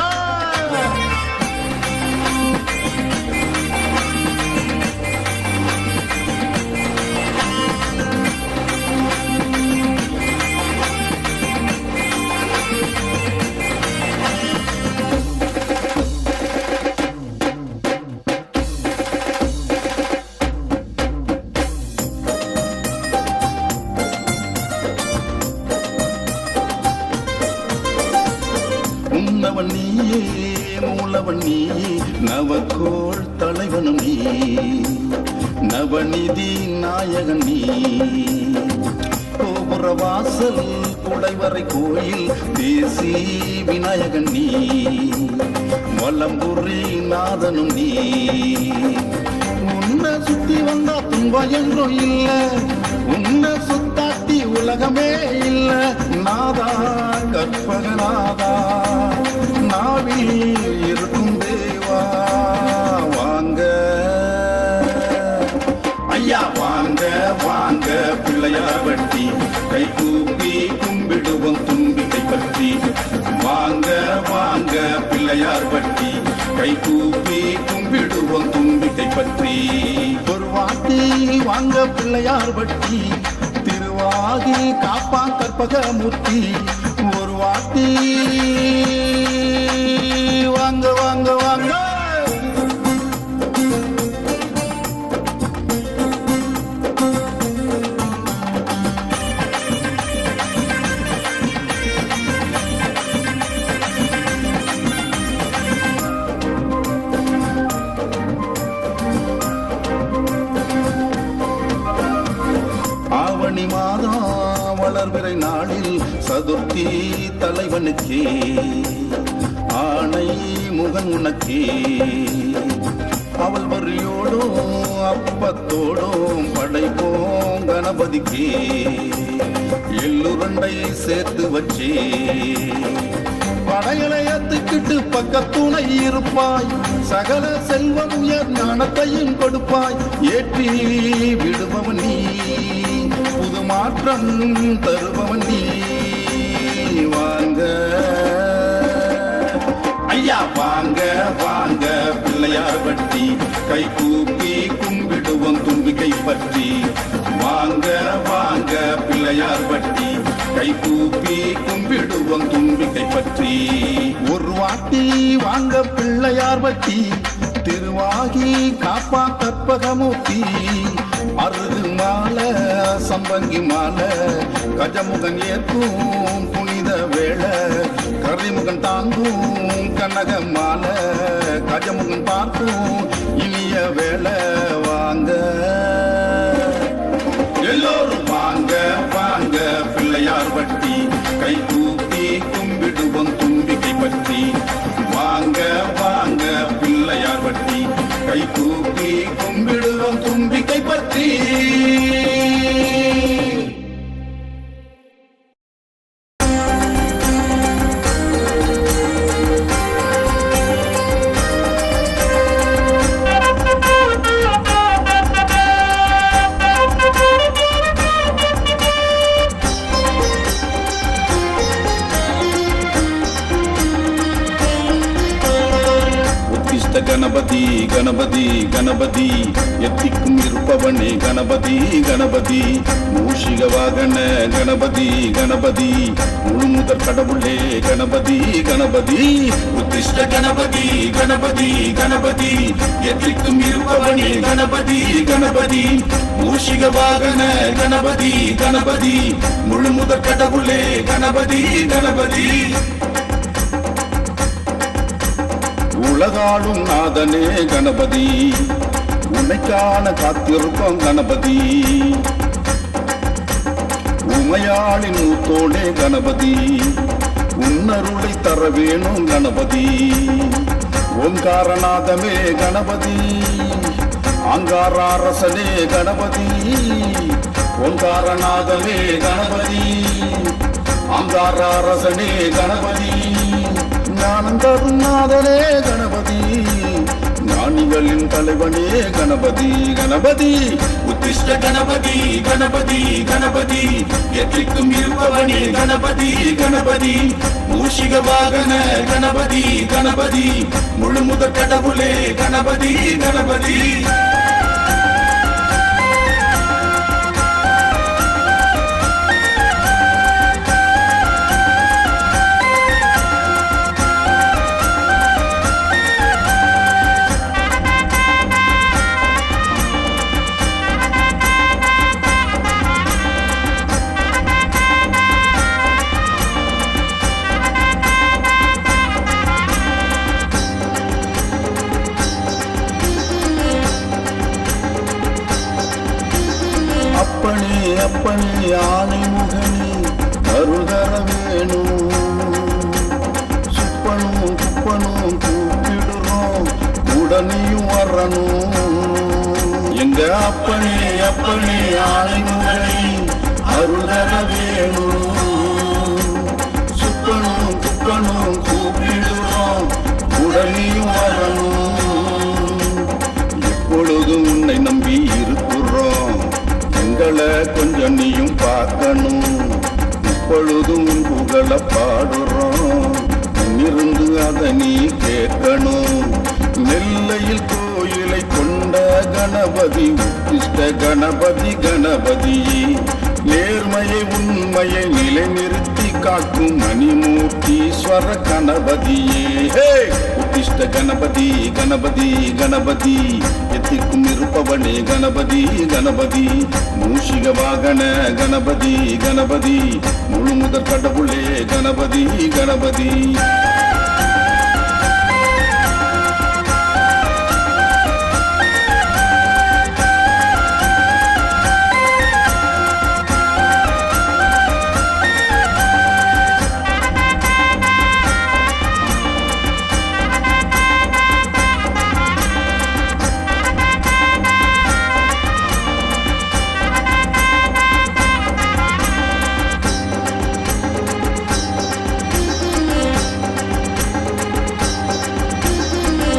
உன்னவன் நீயே மூலவன் நீயே நவக்கோள் தலைவனும் நீ நவ நவநிதி நாயகன் நீ கோபுர வாசல் குடைவரை கோயில் தேசி விநாயகன் நீ வலம்புரி நாதனும் நீ உன்னை சுத்தி வந்தா துன்பம் என்றும் இல்ல உன்னை சுத்தாட்டி உலகமே இல்ல நாதா கற்பகநாதா நாவில் இருக்கும் தேவா வாங்க ஐயா வாங்க வாங்க பிள்ளையார் வட்டி கை கூப்பி கும்பிடுவோம் தும்பிக்கை பற்றி வாங்க வாங்க பிள்ளையார் வட்டி கை கூப்பி கும்பிடுவோம் தும்பிக்கை பற்றி ஒரு வாட்டி வாங்க பிள்ளையார் வட்டி திருவாகி காப்பான் கற்பகமூர்த்தி ஒரு வாட்டி வாங்க வாங்க வாங்க ஆவணி மாதம் வளர்பிறை நாளில் சதுர்த்தி தலைவனுக்கே ஆணை முகன் உனக்கே அவள் வரியோடும் அப்பத்தோடும் படைப்போம் கணபதிக்கே எள்ளுருண்டை சேர்த்து வச்சே படையலையத்துக்கிட்டு பக்கத்துணை இருப்பாய் சகல செல்வம் உயர் ஞானத்தையும் கொடுப்பாய் ஏற்றி விடுபவன் நீ புது மாற்றம் தருபவன் நீ வாங்க ஐயா வாங்க வாங்க பிள்ளையார் வட்டி கை கூப்பி கும்பிடுவோம் தும்பிக்கை பற்றி வாங்க வாங்க பிள்ளையார் வட்டி கை கூப்பி கும்பிடுவோம் தும்பிக்கை பற்றி ஒரு வாட்டி வாங்க பிள்ளையார் வட்டி திருவாகி காப்பா கற்பகமூர்த்தி அருகு மாலை சம்பங்கி மாலை கஜமுகன் ஏற்கும் புனித வேளை கரிமுகன் தாங்கும் கனக மாலை கஜமுகன் பார்க்கும் இனிய வேளை வாங்க எல்லோரும் வாங்க வாங்க பிள்ளையார் வட்டி கை கூப்பி கும்பிடுவோம் தும்பிக்கை பற்றி வாங்க வாங்க பிள்ளையார் வட்டி கை கூப்பி கும்பிடுவோம் தும்பிக்கை பற்றி கணபதி கணபதி கணபதி எத்திக்கும் இருப்பவனே கணபதி கணபதி மூஷிக வாகன கணபதி கணபதி முழுமுதற் கடவுளே கணபதி கணபதி உத்திஷ்ட கணபதி கணபதி கணபதி எத்திக்கும் இருப்பவனே கணபதி கணபதி மூஷிக வாகன கணபதி கணபதி முழுமுதற் கடவுளே கணபதி கணபதி உலகாளும் நாதனே கணபதி உன்னைக்கான காத்திருப்போம் கணபதி உமையாளின் மூத்தோடே கணபதி உன்னருளை தர வேணும் கணபதி ஓங்காரநாதமே கணபதி ஆங்காரரசனே கணபதி ஓங்காரநாதமே கணபதி ஆங்காரரசனே கணபதி ஞானம் தரும் நாதனே கணபதி ஞானிகளின் தலைவனே கணபதி கணபதி உத்திஷ்ட கணபதி கணபதி கணபதி எத்திக்கும் இருப்பவனே கணபதி கணபதி மூஷிக வாகன கணபதி கணபதி முழுமுதற் கடவுளே கணபதி கணபதி அப்பனே அப்பனே ஆனைமுகனே அருள் தர வேணும். சுப்பனும் குப்பனும் கூப்பிடுறோம் உடனேயும் வரணும். எங்க அப்பனே அப்பனே ஆனைமுகனே அருள் தர வேணும். சுப்பனும் குப்பனும் கூப்பிடுறோம் உடனேயும் வரணும். எப்பொழுதும் உன்னை நம்பி இருக்கிறோம், எங்களை கொஞ்சம் நீயும் பார்க்கணும். இப்பொழுதும் உன் புகழ பாடுறோம், இருந்து அதை நீ கேட்கணும். நெல்லையில் கோயிலை கொண்ட கணபதி உத்திஷ்ட கணபதி கணபதி, நேர்மையை உண்மையை நிலைநிறுத்தி காக்கும் மணிமூர்த்தீஸ்வர கணபதியே. உத்திஷ்ட கணபதி கணபதி கணபதி, எத்திக்கும் இருப்பவனே கணபதி கணபதி. மூஷிக வாகன கணபதி கணபதி, முழு முதற் கடவுளே கணபதி கணபதி.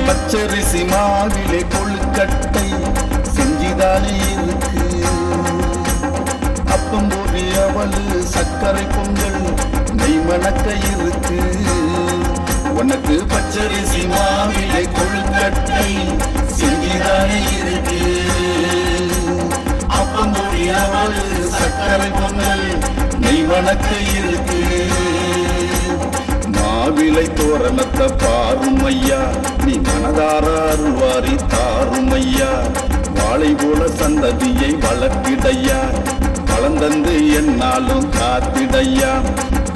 பச்சரிசி மாவிலே கொழுக்கட்டை செஞ்சிதானே இருக்கு. அப்பம் போதி அவளு சர்க்கரை பொங்கல் நெய் மணக்க இருக்கு. உனக்கு பச்சரிசி மாவிலே கொழுக்கட்டை செஞ்சிதானே இருக்கு. அப்பம் போதி அவளு சர்க்கரை பொங்கல் நெய் மணக்க இருக்கு. மாவிலை தோரணத்தை பாருமையா, நீ மனதார அருள்வாரி தாருமையா. வாழை போல சந்ததியை வளர்த்திடையா, வளர்ந்தந்து என்னாலும் காத்திடையா.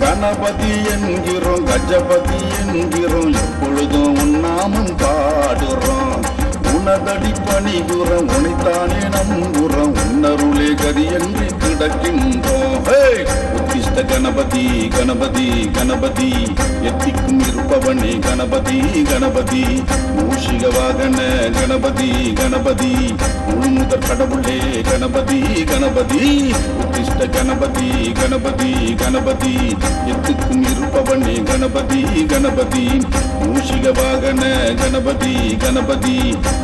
கணபதி என்கிறோம் கஜபதி என்கிறோம், எப்பொழுதும் உன்னாமம் பாடுறோம். உனதடி பணிபுறம் உனைத்தானே நம்புறோம், உன்னருளே கதி என்று கிடக்கின்றோம். உத்திஷ்ட கணபதி கணபதி கணபதி, எத்திக்கும் இருப்பவனே கணபதி கணபதி. மூஷிக வாகன கணபதி கணபதி, முழு முதற் கடவுளே கணபதி கணபதி. உத்திஷ்ட கணபதி கணபதி கணபதி, எத்துக்கும் இருப்பவனே கணபதி கணபதி. மூஷிக வாகன கணபதி கணபதி,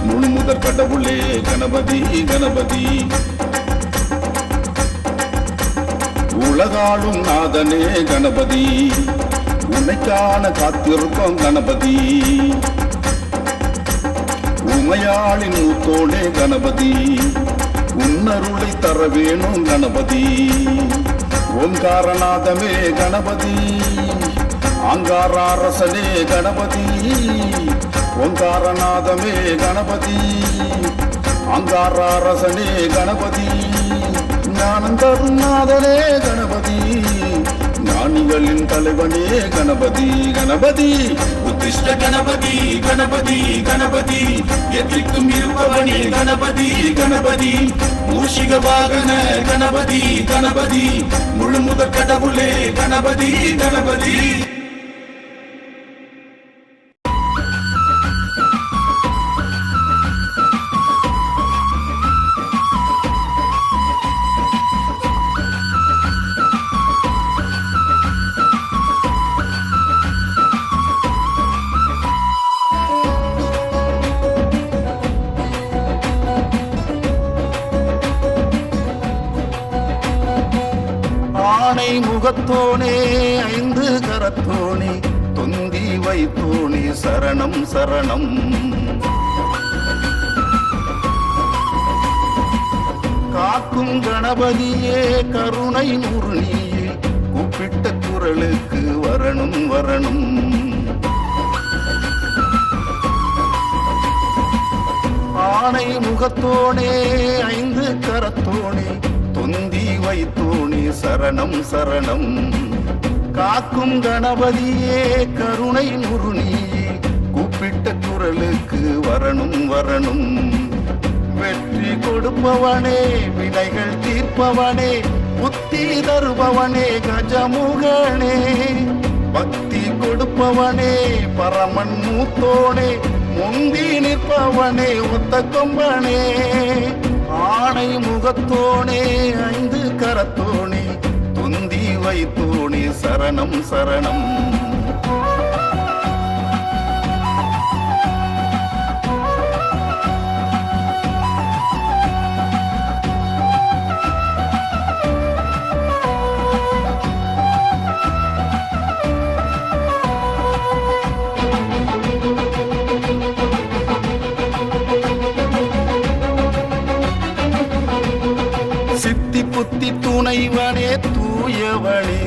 முழு முதற் கடவுளே கணபதி கணபதி. உலகாளும் நாதனே கணபதி, உன்னைக்கான காத்திருக்கோம் கணபதி. உமையாளின் மூத்தோனே கணபதி, உன்னருளை தர வேணும் கணபதி. ஓங்காரநாதமே கணபதி, ஆங்காரரசனே கணபதி. ஓங்காரநாதமே கணபதி, ஆங்காரரசனே கணபதி. ஞானம் தரும் நாதனே கணபதி, ஞானிகளின் தலைவனே கணபதி கணபதி. உத்திஷ்ட கணபதி கணபதி கணபதி, எத்திக்கும் இருப்பவனே கணபதி கணபதி. மூஷிக வாகன கணபதி கணபதி, முழு முதற் கடவுளே கணபதி கணபதி. ஆனை முகத்தோனே ஐந்து கரத்தோனே தொந்தி வைத்தோனே சரணம் சரணம். காக்கும் கணபதியே கருணை நூறுனியே, கூப்பிட்ட குரலுக்கு வரணும் வரணும். ஆனை முகத்தோனே ஐந்து கரத்தோனே தொந்தி வைத்தோனே சரணம் சரணம். காக்கும் கணபதியே கருணை நுறுனியே, கூப்பிட்ட குரலுக்கு வரணும் வரணும். வெற்றி கொடுப்பவனே வினைகள் தீர்ப்பவனே புத்தி தருபவனே கஜமுகனே பக்தி கொடுப்பவனே பரமன் மூத்தோனே முந்தி நிற்பவனே ஒத்த கொம்பனே ஆணை முகத்தோனே ஐந்து கரத்தோனே தொந்தி வைத்தோனே சரணம் சரணம் புத்தி துணைவனே தூயவனே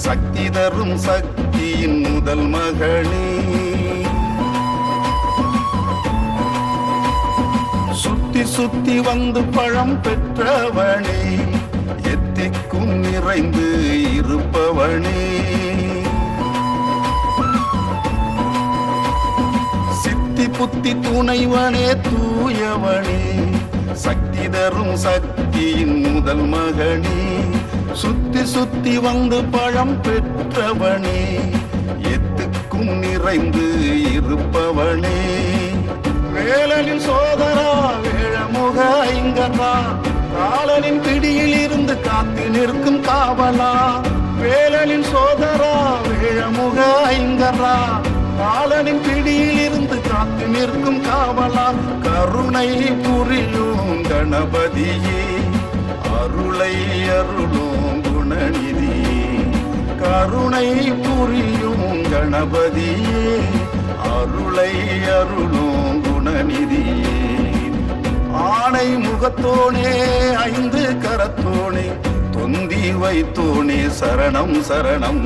சக்தி தரும் சக்தியின் முதல் மகனே சுத்தி சுத்தி வந்து பழம் பெற்றவனே எத்திக்கும் நிறைந்து இருப்பவனே சித்தி புத்தி துணைவனே தூயவனே சக்தி தரும் சக்தியின் முதல் மகனே சுத்தி சுத்தி வந்து பழம் பெற்றவனே எத்துக்கும் நிறைந்து இருப்பவனே வேலனின் சோதரா வேழமுக ஐங்கரா காலனின் பிடியில் இருந்து காத்து நிற்கும் காவலா வேலனின் சோதரா வேழமுக ஐங்கரா காலனின் பிடியில் இருந்து காத்து நிற்கும் காவலா கருணை புரியும் கணபதியே அருளை அருளும் குணநிதியே கருணை புரியும் கணபதியே அருளை அருளும் குணநிதியே ஆணை முகத்தோனே ஐந்து கரத்தோனே தொந்தி வைத்தோனே சரணம் சரணம்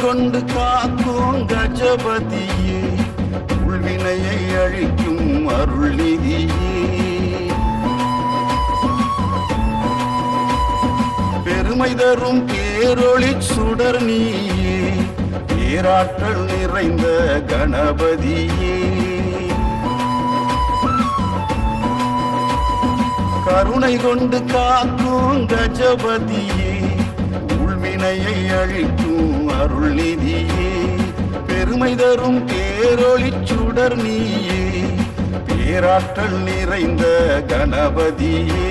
கொண்டு காக்கும் கஜபதியே உள்வினையை அழிக்கும் அருள் நிதியே பெருமை தரும் பேரொளி சுடர் நீயே பேராற்றல் நிறைந்த கணபதியே கருணை கொண்டு காக்கும் கஜபதியே உள்வினையை அழிக்கும் அருள் நிதியே பெருமை தரும் பேரொளி சுடர் நீயே பேராற்றல் நிறைந்த கணபதியே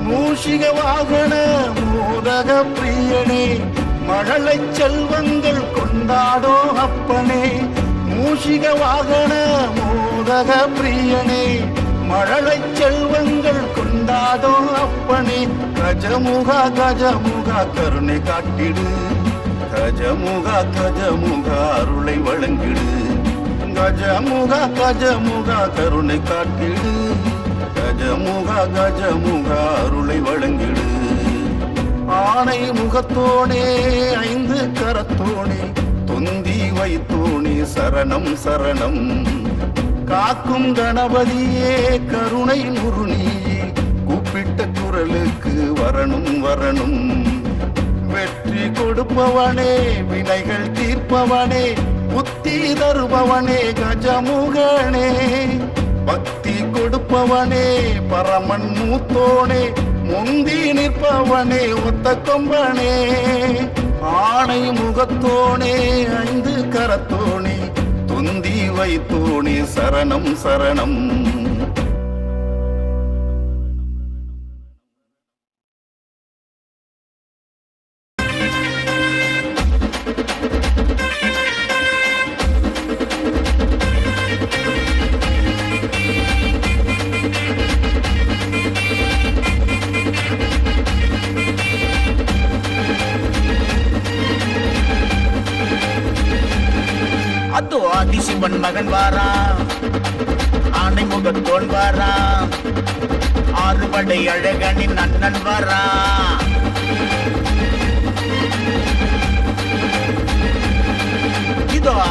மூஷிக வாகன மோதக பிரியனே மழலை செல்வங்கள் கொண்டாடோ அப்பனே மூஷிக வாகன மோதக பிரியனே மழலை செல்வங்கள் கொண்டாடோ அப்பனே கஜமுகா கஜமுகா கருணை காட்டிடு கஜமுகா கஜமுகா அருளை வழங்கிடு கஜமுகா கஜமுகா கருணை காட்டிடு கஜமுகா கஜமுகா அருளை வழங்கிடு ஆணை முகத்தோனே ஐந்து கரத்தோனே தொந்தி வைத்தோனே சரணம் சரணம் காக்கும் கணபதியே கருணை முருணியே கூப்பிட்ட குரலுக்கு வரணும் வரணும் வெற்றி கொடுப்பவனே வினைகள் தீர்ப்பவனே புத்தி தருபவனே கஜமுகனே பக்தி கொடுப்பவனே பரமன் மூத்தோனே முந்தி நிற்பவனே ஒத்த கொம்பனே ஆணை முகத்தோனே ஐந்து கரத்தோனே தொந்தி வைத்தோனே சரணம் சரணம் அதோ ஆதிசிவன் மகன் வாரா ஆணை முகத்தோன் வாரா ஆறுபடை அழகனின் அண்ணன் வாரா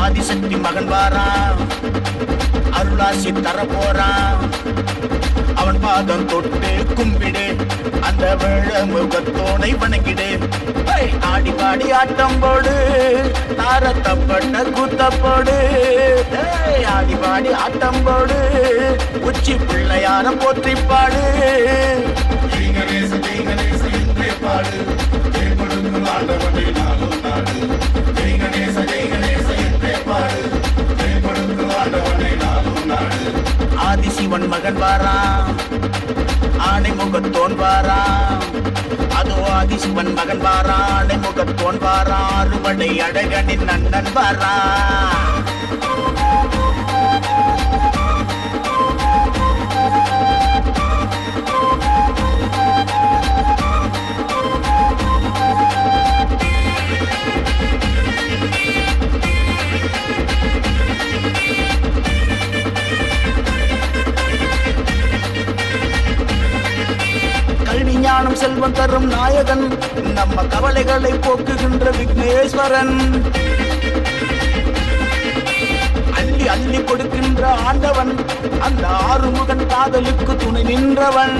ஆதிசக்தி மகன் வாரான், அருளாசி தர போறான். அவன் பாதம் தொட்டு கும்பிடு, அந்த வெள்ள முகத்தோனை வணங்கிடு. ஆடி பாடி ஆட்டம் போடு, தாரத்தப்பட்ட கூத்தப்போடு. ஆடி பாடி ஆட்டம் போடு, உச்சி பிள்ளையார போற்றிப்பாடு. ஜெய் கணேச என்றே பாடு, ஜெய் கொடுக்கும் ஆண்டவனை நாளும் நாடு. ஜெய் கணேச என்றே பாடு, ஜெய் கொடுக்கும் ஆண்டவனை நாளும் நாடு. ஆதிசிவன் மகன் வாரான், ஆணை முகத்தோன் வாரான். அதோ ஆதிசிவன் மகன் வாரான், ஆணை முகத்தோன் வாரான். அறுபடை அழகனின் அண்ணன் வாரான். ஞானம் செல்வம் தரும் நாயகன், நம்ம கவலைகளை போக்குகின்ற விக்னேஸ்வரன். அள்ளி அள்ளி கொடுக்கின்ற ஆண்டவன், அந்த ஆறுமுகன் காதலுக்கு துணை நின்றவன்.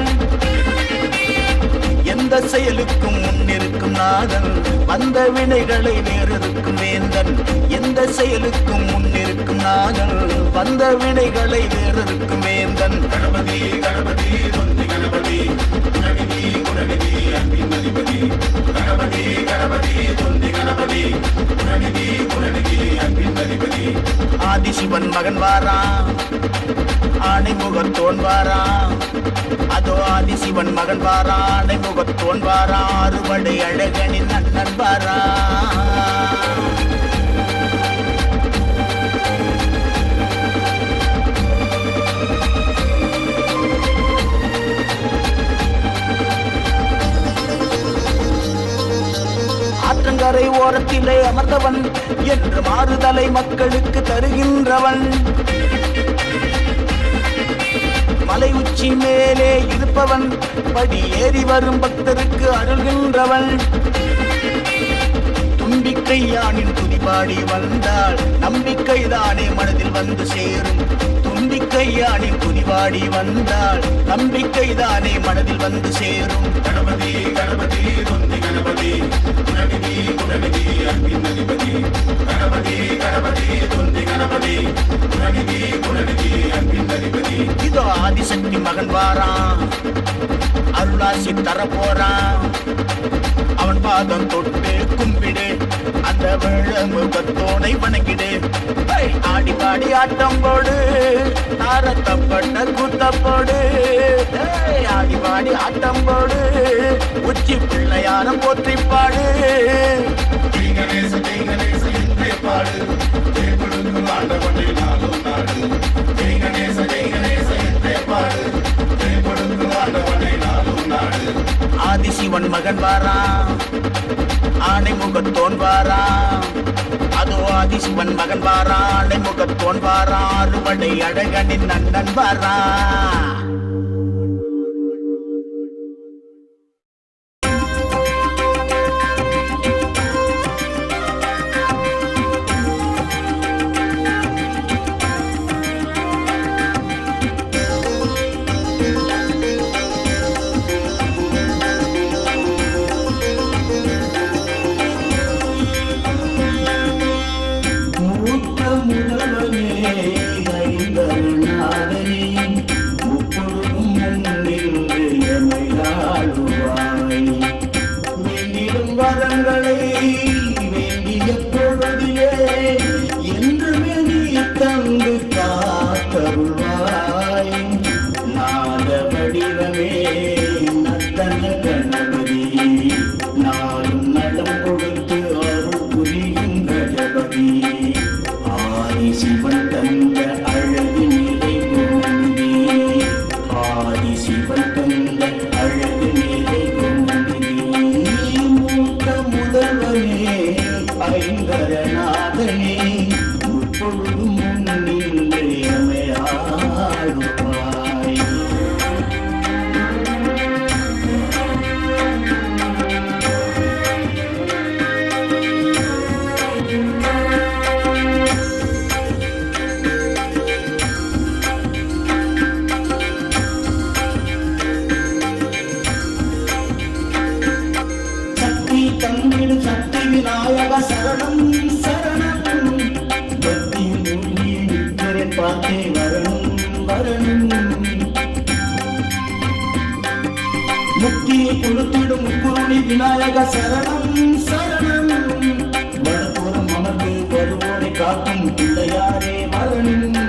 எந்த செயலுக்கும் முன்னிருக்கும் நாதன், வந்த வினைகளை வேறிருக்கும் வேந்தன். எந்த செயலுக்கும் முன்னிருக்கும் நாதன், வந்த வினைகளை வேறிருக்கும் வேந்தன். கணபதி கணபதி தொந்தி கணபதி, குணநிதி குணநிதி அன்பின் அதிபதி. கணபதி கணபதி தொந்தி கணபதி, குணநிதி குணநிதி அன்பின் அதிபதி. ஆதிசிவன் மகன் வாரான், ஆணை முகத்தோன் வாரான். அதோ ஆதிசிவன் மகன் வாரான், ஆணை முகத்தோன் வாரான். அறுபடை அழகனின் அண்ணன் வாரான். ஆற்றங்கரை ஓரத்திலே அமர்ந்தவன், என்று மாறுதலை மக்களுக்கு தருகின்றவன். மலை உச்சி மேலே இருப்பவன், படி ஏறி வரும் பக்தருக்கு அருள்கின்றவன். தும்பிக்கை யானின் துதிபாடி வந்தால் நம்பிக்கைதானே மனதில் வந்து சேரும். தும்பிக்கை யானின் துதிபாடி வந்தால் நம்பிக்கைதானே மனதில் வந்து சேரும். கணபதி கணபதி தொந்தி கணபதி, குணநிதி குணநிதி அன்பின் அதிபதி. கணபதி கணபதி தொந்தி கணபதி, குணநிதி குணநிதி அன்பின் அதிபதி. இதோ ஆதிசக்தி மகன் வாரான், அருளாசி தர போறான். அவன் பாதம் தொட்டு கும்பிடு, அந்த வெள்ள முகத்தோனை வணங்கிடு. ஆடி பாடி ஆட்டம் போடு, தாரத்தப்பட்ட கூத்தப்போடு. ஆடி பாடி ஆட்டம் போடு, உச்சி பிள்ளையார போற்றிப்பாடு. ஜெய் கணேச என்றே பாடு, ஜெய் கொடுக்கும் ஆண்டவனை நாளும் நாடு. ஜெய் கணேச என்றே பாடு, ஜெய் கொடுக்கும் ஆண்டவனை நாளும் நாடு. ஆதிசிவன் மகன் வாரான், ஆணை முகத்தோன் வாரான். அதோ ஆதிசிவன் மகன் வாரான், ஆணை முகத்தோன் வாரான். அறுபடை அழகனின் அண்ணன் வாரான். வரங்களை வேண்டிய பொழுதிலே என்றுமே நீ தந்து காத்தருள்வாய். நாத வடிவமே நத்தன கணபதி, நாளும் நலம் கொடுத்து அருள் புரியும் கஜபதி. ஆதி சிவன் தந்த அழகு நிலை குணநிதி, ஆதி சிவன் தந்த அழகு நிலை குணநிதி. முதல்வனே ஐங்கரநாதனே, முப்பொழுதும் முன்னின்றே அமையாடுவாய். சரணம் சரணம் பக்தியில் மூழ்கி நிற்கிறேன் பார்த்தே வரணும் வரணும் முக்தியை கொடுத்திடும் குருணி விநாயக சரணம் சரணம் வடபுறம் அமர்ந்து வருவோரை காக்கும் பிள்ளையாரே வரணும்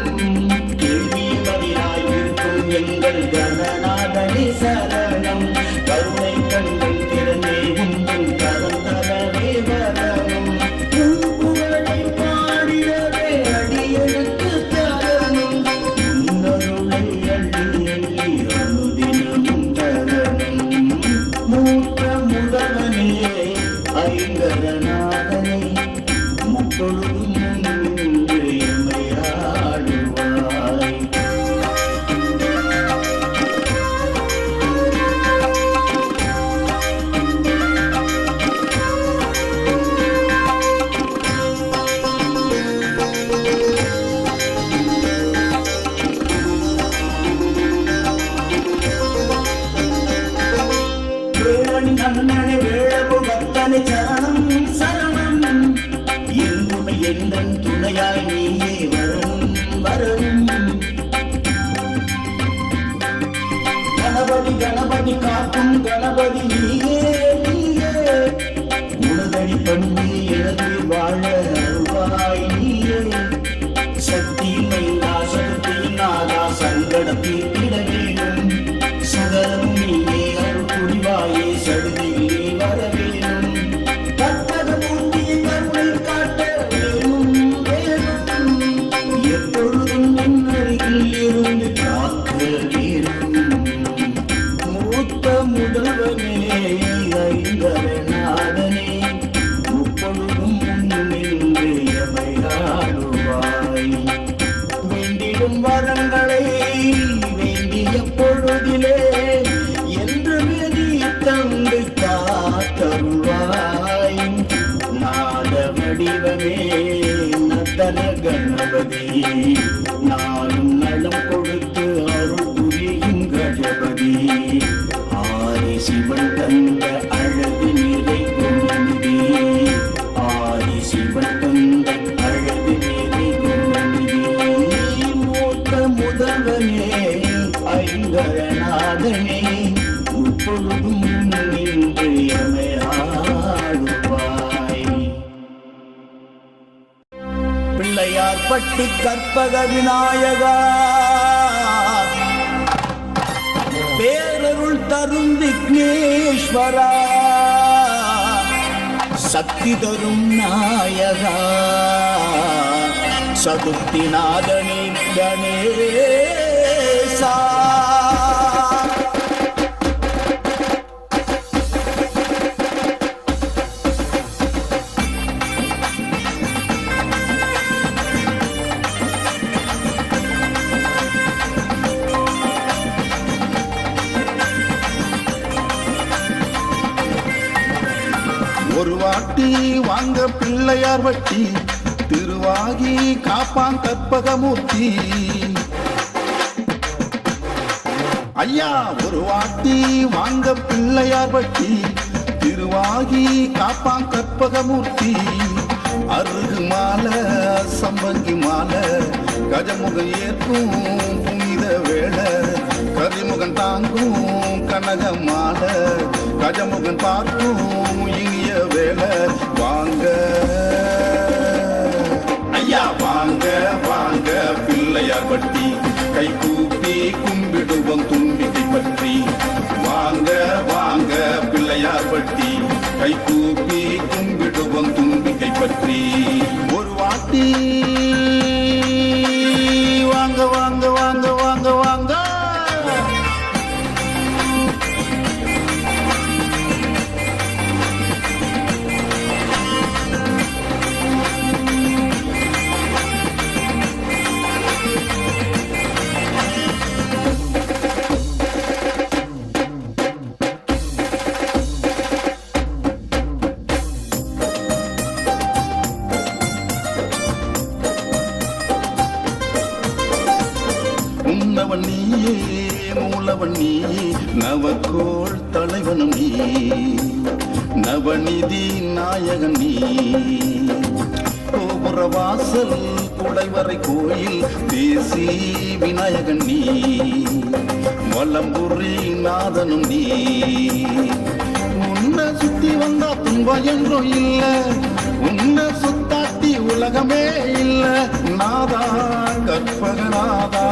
கேள்வி பதிலாய் இருக்கும் எங்கள் கணநாதனே சரணம் கருணை கண்கள் திறனே உங்கள் கரம் தரவே வரணும் புகழை பாடியவே அடியெடுத்து தரணும் உன்னருளை அள்ளி அள்ளி அனுதினமும் தரணும் மூத்த முதல்வனே ஐங்கரநாதனை முப்பொழுதும் முன்னின்று எம்மையாடுவாய் வேளனின் அண்ணனை வேளவு பக்தனை சரணம் சரணம் என்றுமை எந்தன் துணையாய் நீயே வரணும் வரணும் கணபதி கணபதி காக்கும் கணபதி நீயே நீயே உனதடி பண்ணி எழுதி வாழ அருள்வாய் நீயே சக்தி மைந்தா சக்தி நாதா சங்கடத்தில் இட வேணும் சகலம் நீயே அருள் புரிவாயே சடுதியிலே வர வேணும் கற்பக மூர்த்தியை கருணை காட்ட வேணும் வேணும் எப்பொழுதும் என் அருகில் இருந்து காக்க வேணும் மூத்த முதல்வனே ஐங்கரநாதனே முப்பொழுதும் முன்னின்று எமையாடுவாய் வேண்டிடும் வரங்களை வேண்டிய பொழுதிலே என்று விதி தந்து காத்தருள்வாய் நாத வடிவமே நத்தன கணபதி நாளும் நலம் கொடுத்து அருள் புரியும் கஜபதி ஆதி சிவன் தந்த அழகு நிறை குணநிதி ஆதி சிவன் தந்த அழகு நிறை குணநிதி மூத்த முதல்வனே ஐங்கரநாதனே இப்பொழுதும் நின்று எமையாடுவாய் பிள்ளையார் பட்டி கற்பக விநாயகா பேரருள் தரும் விக்னேஸ்வரா சக்தி தரும் நாயகா சதுர்த்திநாதனே கணேசா ஒரு வாட்டி வாங்க பிள்ளையார் வட்டி திருவாகி காப்பான் கற்பகமூர்த்தி ஐயா ஒரு வாட்டி வாங்க பிள்ளையார் வட்டி திருவாகி காப்பான் கற்பகமூர்த்தி அருகு மாலை சம்பங்கி மாலை கஜமுகம் ஏற்கும் புனித வேளை கரிமுகன் தாங்கும் கனக மாலை கஜமுகன் பார்க்கும் இனிய வேலை வாங்க ஐயா வாங்க வாங்க பிள்ளையார் பட்டி கை கூப்பி கும்பிடுவோம் தும்பிக்கை பற்றி வாங்க வாங்க பிள்ளையார் பட்டி கை கூப்பி கும்பிடுவோம் தும்பிக்கை பற்றி ஒரு வாட்டி வாங்க வாங்க வாங்க வாங்க வாங்க உன்னவன் நீயே மூலவன் நீயே நவக்கோள் தலைவனும் நீ நவநிதி நாயகன் நீ புறவாசல் குடைவரை கோயில் தேசி விநாயகன் நீ வலம்புரி நாதனும் நீ உன்னை சுத்தி வந்தா துன்பம் என்றும் இல்ல உன்னை சுத்தாட்டி உலகமே இல்ல நாதா கற்பகநாதா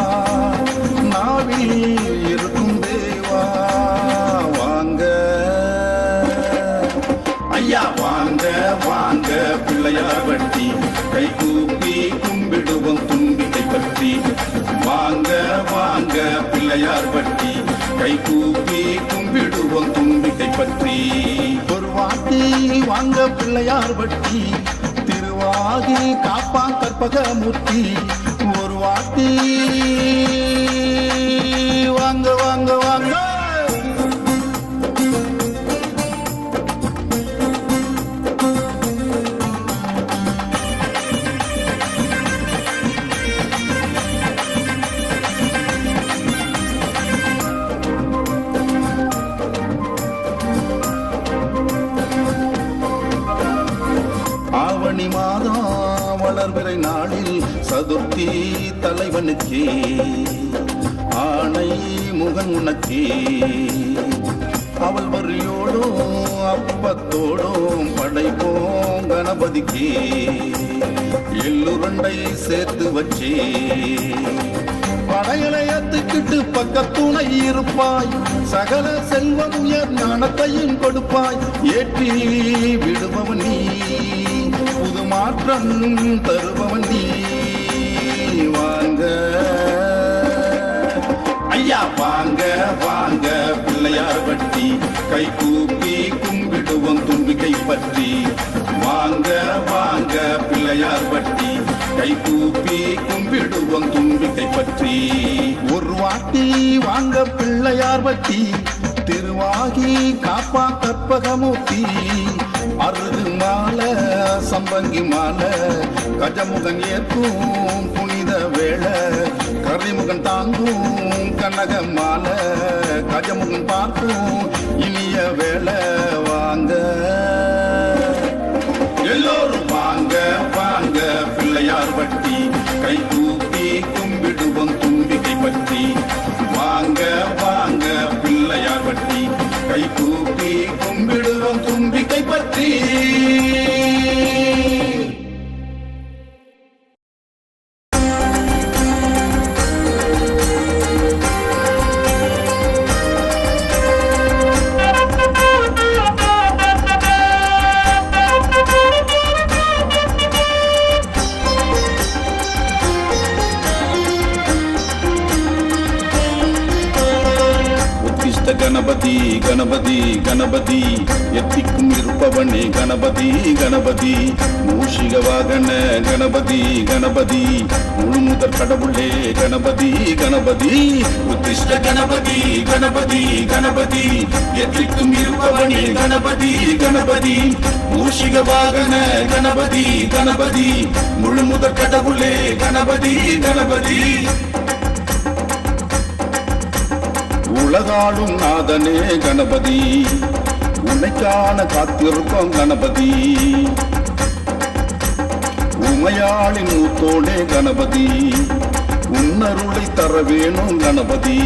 நாவில் இருக்கும் தேவா வாங்க ஐயா வாங்க வாங்க பிள்ளையார் வட்டி கை கூப்பி கும்பிடுவோம் தும்பிக்கை பற்றி வாங்க வாங்க பிள்ளையார் வட்டி கை கூப்பி கும்பிடுவோம் தும்பிக்கை பற்றி ஒரு வாட்டி வாங்க பிள்ளையார் வட்டி திருவாகி காப்பான் கற்பகமூர்த்தி ஒரு வாட்டி வாங்க வாங்க வாங்க ஆவணி மாதம் வளர்பிறை நாளில் சதுர்த்தி தலைவனுக்கே ஆணை முகன் உனக்கே அவள் வரியோடும் அப்பத்தோடும் படைப்போம் கணபதிக்கே எள்ளுருண்டை சேர்த்து வச்சே படையலையத்துக்கிட்டு பக்கத்துணை இருப்பாய் சகல செல்வம் உயர் ஞானத்தையும் கொடுப்பாய் ஏற்றி விடுபவன் நீ புது மாற்றம் தருபவன் நீ வாங்க ஐயா வாங்க வாங்க பிள்ளையார் வட்டி கை கூப்பி கும்பிடுவோம் தும்பிக்கை பற்றி வாங்க வாங்க பிள்ளையார் வட்டி கை கூப்பி கும்பிடுவோம் தும்பிக்கை பற்றி ஒரு வாட்டி வாங்க பிள்ளையார் வட்டி திருவாகி காப்பா கற்பகமூர்த்தி அருகு மாலை சம்பங்கி மாலை கஜமுகன் ஏற்கும் புனித வேளை கரிமுகன் தாங்கும் கனக மாலை கஜமுகன் பார்க்கும் இனிய வேளை வாங்க எல்லோரும் வாங்க வாங்க பிள்ளையார் வட்டி கை கூப்பி கும்பிடுவோம் தும்பிக்கை பற்றி வாங்க வாங்க பிள்ளையார் வட்டி கை கூப்பி கும்பிடுவோம் தும்பிக்கை பற்றி கணபதி கணபதி கணபதி எத்திக்கும் இருப்பவனே கணபதி கணபதி மூஷிக வாகன கணபதி கணபதி முழுமுதற் கடவுளே கணபதி கணபதி உத்திஷ்ட கணபதி கணபதி கணபதி எத்திக்கும் இருப்பவனே கணபதி கணபதி மூஷிக வாகன கணபதி கணபதி முழுமுதற் கடவுளே கணபதி கணபதி உலகாளும் நாதனே கணபதி உன்னைக்கான காத்திருப்போம் கணபதி உமையாளின் மூத்தோடே கணபதி உன்னருளை தர வேணும் கணபதி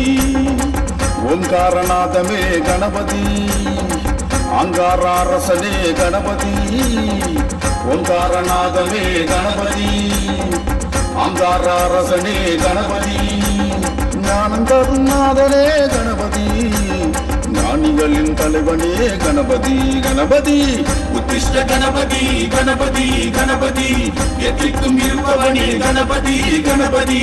ஓங்காரநாதமே கணபதி ஆங்காரரசனே கணபதி ஓங்காரநாதமே கணபதி ஆங்காரரசனே கணபதி ஞானம் தரும் நாதனே கணபதி ஞானிகளின் தலைவனே கணபதி கணபதி உத்திஷ்ட கணபதி கணபதி கணபதி எத்திக்கும் இருப்பவனே கணபதி கணபதி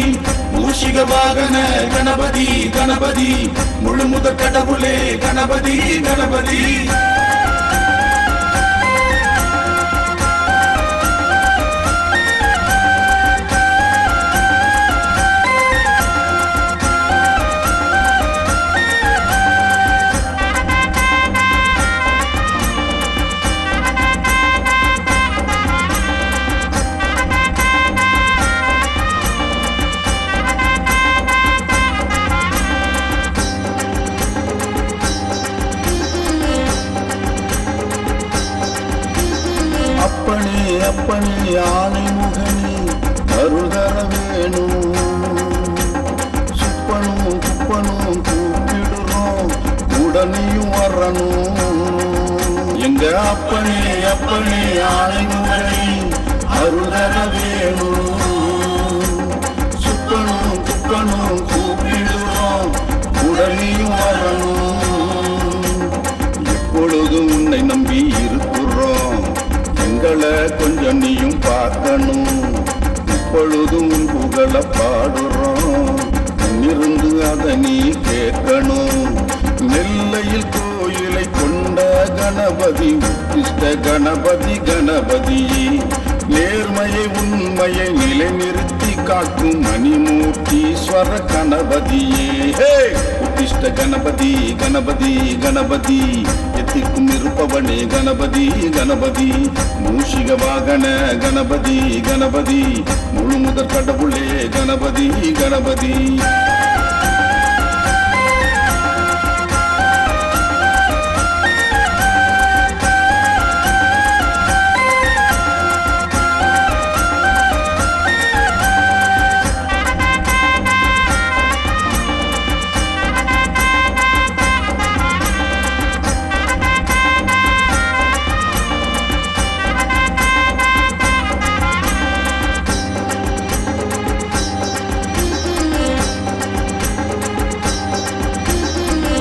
மூஷிக வாகன கணபதி கணபதி முழுமுதற் கடவுளே கணபதி கணபதி அப்பனே ஆணை முகனே அருள் தர வேணும். சுப்பனும் குப்பனும் கூப்பிடுறோம் உடனேயும் வரணும். எங்க அப்பனே அப்பனே ஆணை முகனே அருள் தர வேணும். சுப்பனும் குப்பனும் கூப்பிடுறோம் உடனேயும் வரணும். எப்பொழுதும் உன்னை நம்பி இருக்கிறோம், எங்களை கொஞ்சம் நீயும் பார்க்கணும். இப்பொழுதும் உன் புகழ பாடுறோம், இருந்து அதை நீ கேட்கணும். நெல்லையில் கோயிலை கொண்ட கணபதி உத்திஷ்ட கணபதி கணபதி, நேர்மையை உண்மையை நிலைநிறுத்தி காக்கும் மணிமூர்த்தீஸ்வர கணபதியே. உத்திஷ்ட கணபதி கணபதி கணபதி, எத்திக்கும் இருப்பவனே கணபதி கணபதி, மூஷிக வாகன கணபதி கணபதி, முழு முதற் கடவுளே கணபதி கணபதி.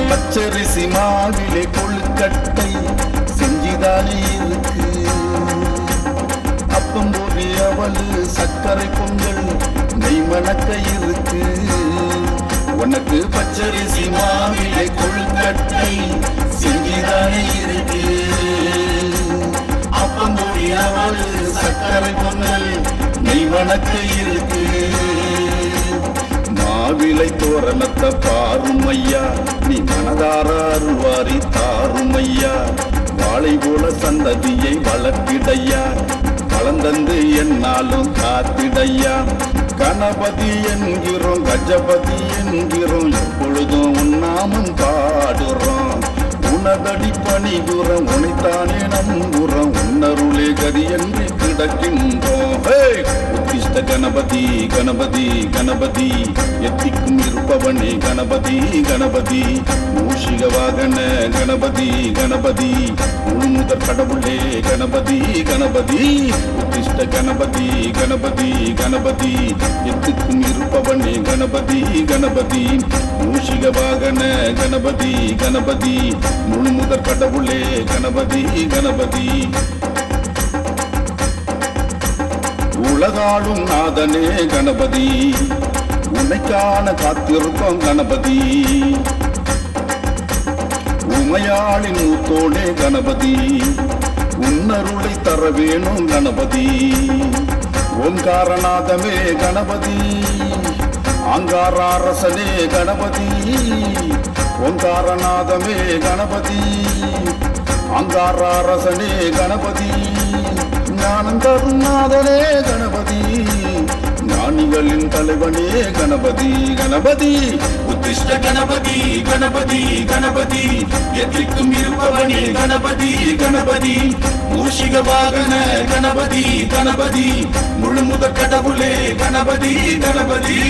பச்சரிசி மாவிலே கொழுக்கட்டை செஞ்சிதானே இருக்கு. அப்பம் போதி அவளு சர்க்கரை பொங்கல் நெய் மணக்க இருக்கு. உனக்கு பச்சரிசி மாவிலே கொழுக்கட்டை செஞ்சிதானே இருக்கு. அப்பம் போதி அவளு சர்க்கரை பொங்கல் நெய் மணக்க இருக்கு. மாவிலை தோரணத்தை பாருமையா, நீ மனதார அருள்வாரி தாருமையா. வாழை போல சந்ததியை வளர்த்திடையா, வளர்ந்தந்து என்னாலும் காத்திடையா. கணபதி என்கிறோம் கஜபதி என்கிறோம், எப்பொழுதும் உன்னாமம் பாடுறோம். உனதடி பணிபுறம் உனைத்தானே நம்புறோம், உன்னருளே கதி என்று கிடக்கின்றோம். உத்திஷ்ட கணபதி கணபதி கணபதி, எத்திக்கும் இருப்பவனே கணபதி கணபதி, மூஷிக வாகன கணபதி கணபதி, முழு முதற் கடவுளே கணபதி கணபதி. உத்திஷ்ட கணபதி கணபதி கணபதி, எத்திக்கும் இருப்பவனே கணபதி கணபதி, மூஷிக வாகன கணபதி கணபதி, முழு முதற் கடவுளே கணபதி கணபதி. உலகாளும் நாதனே கணபதி, உன்னைக்கான காத்திருப்போம் கணபதி. உமையாளின் மூத்தோனே கணபதி, உன்னருளை தர வேணும் கணபதி. ஓங்காரநாதமே கணபதி, ஆங்காரரசனே கணபதி. ஓங்காரநாதமே கணபதி, ஆங்காரரசனே கணபதி, ஞானம் தரும் நாதனே கணபதி, ஞானிகளின் தலைவனே கணபதி கணபதி. உத்திஷ்ட கணபதி கணபதி கணபதி, எத்திக்கும் இருப்பவனே கணபதி கணபதி, மூஷிக வாகன கணபதி கணபதி, முழு முதற் கடவுளே கணபதி கணபதி.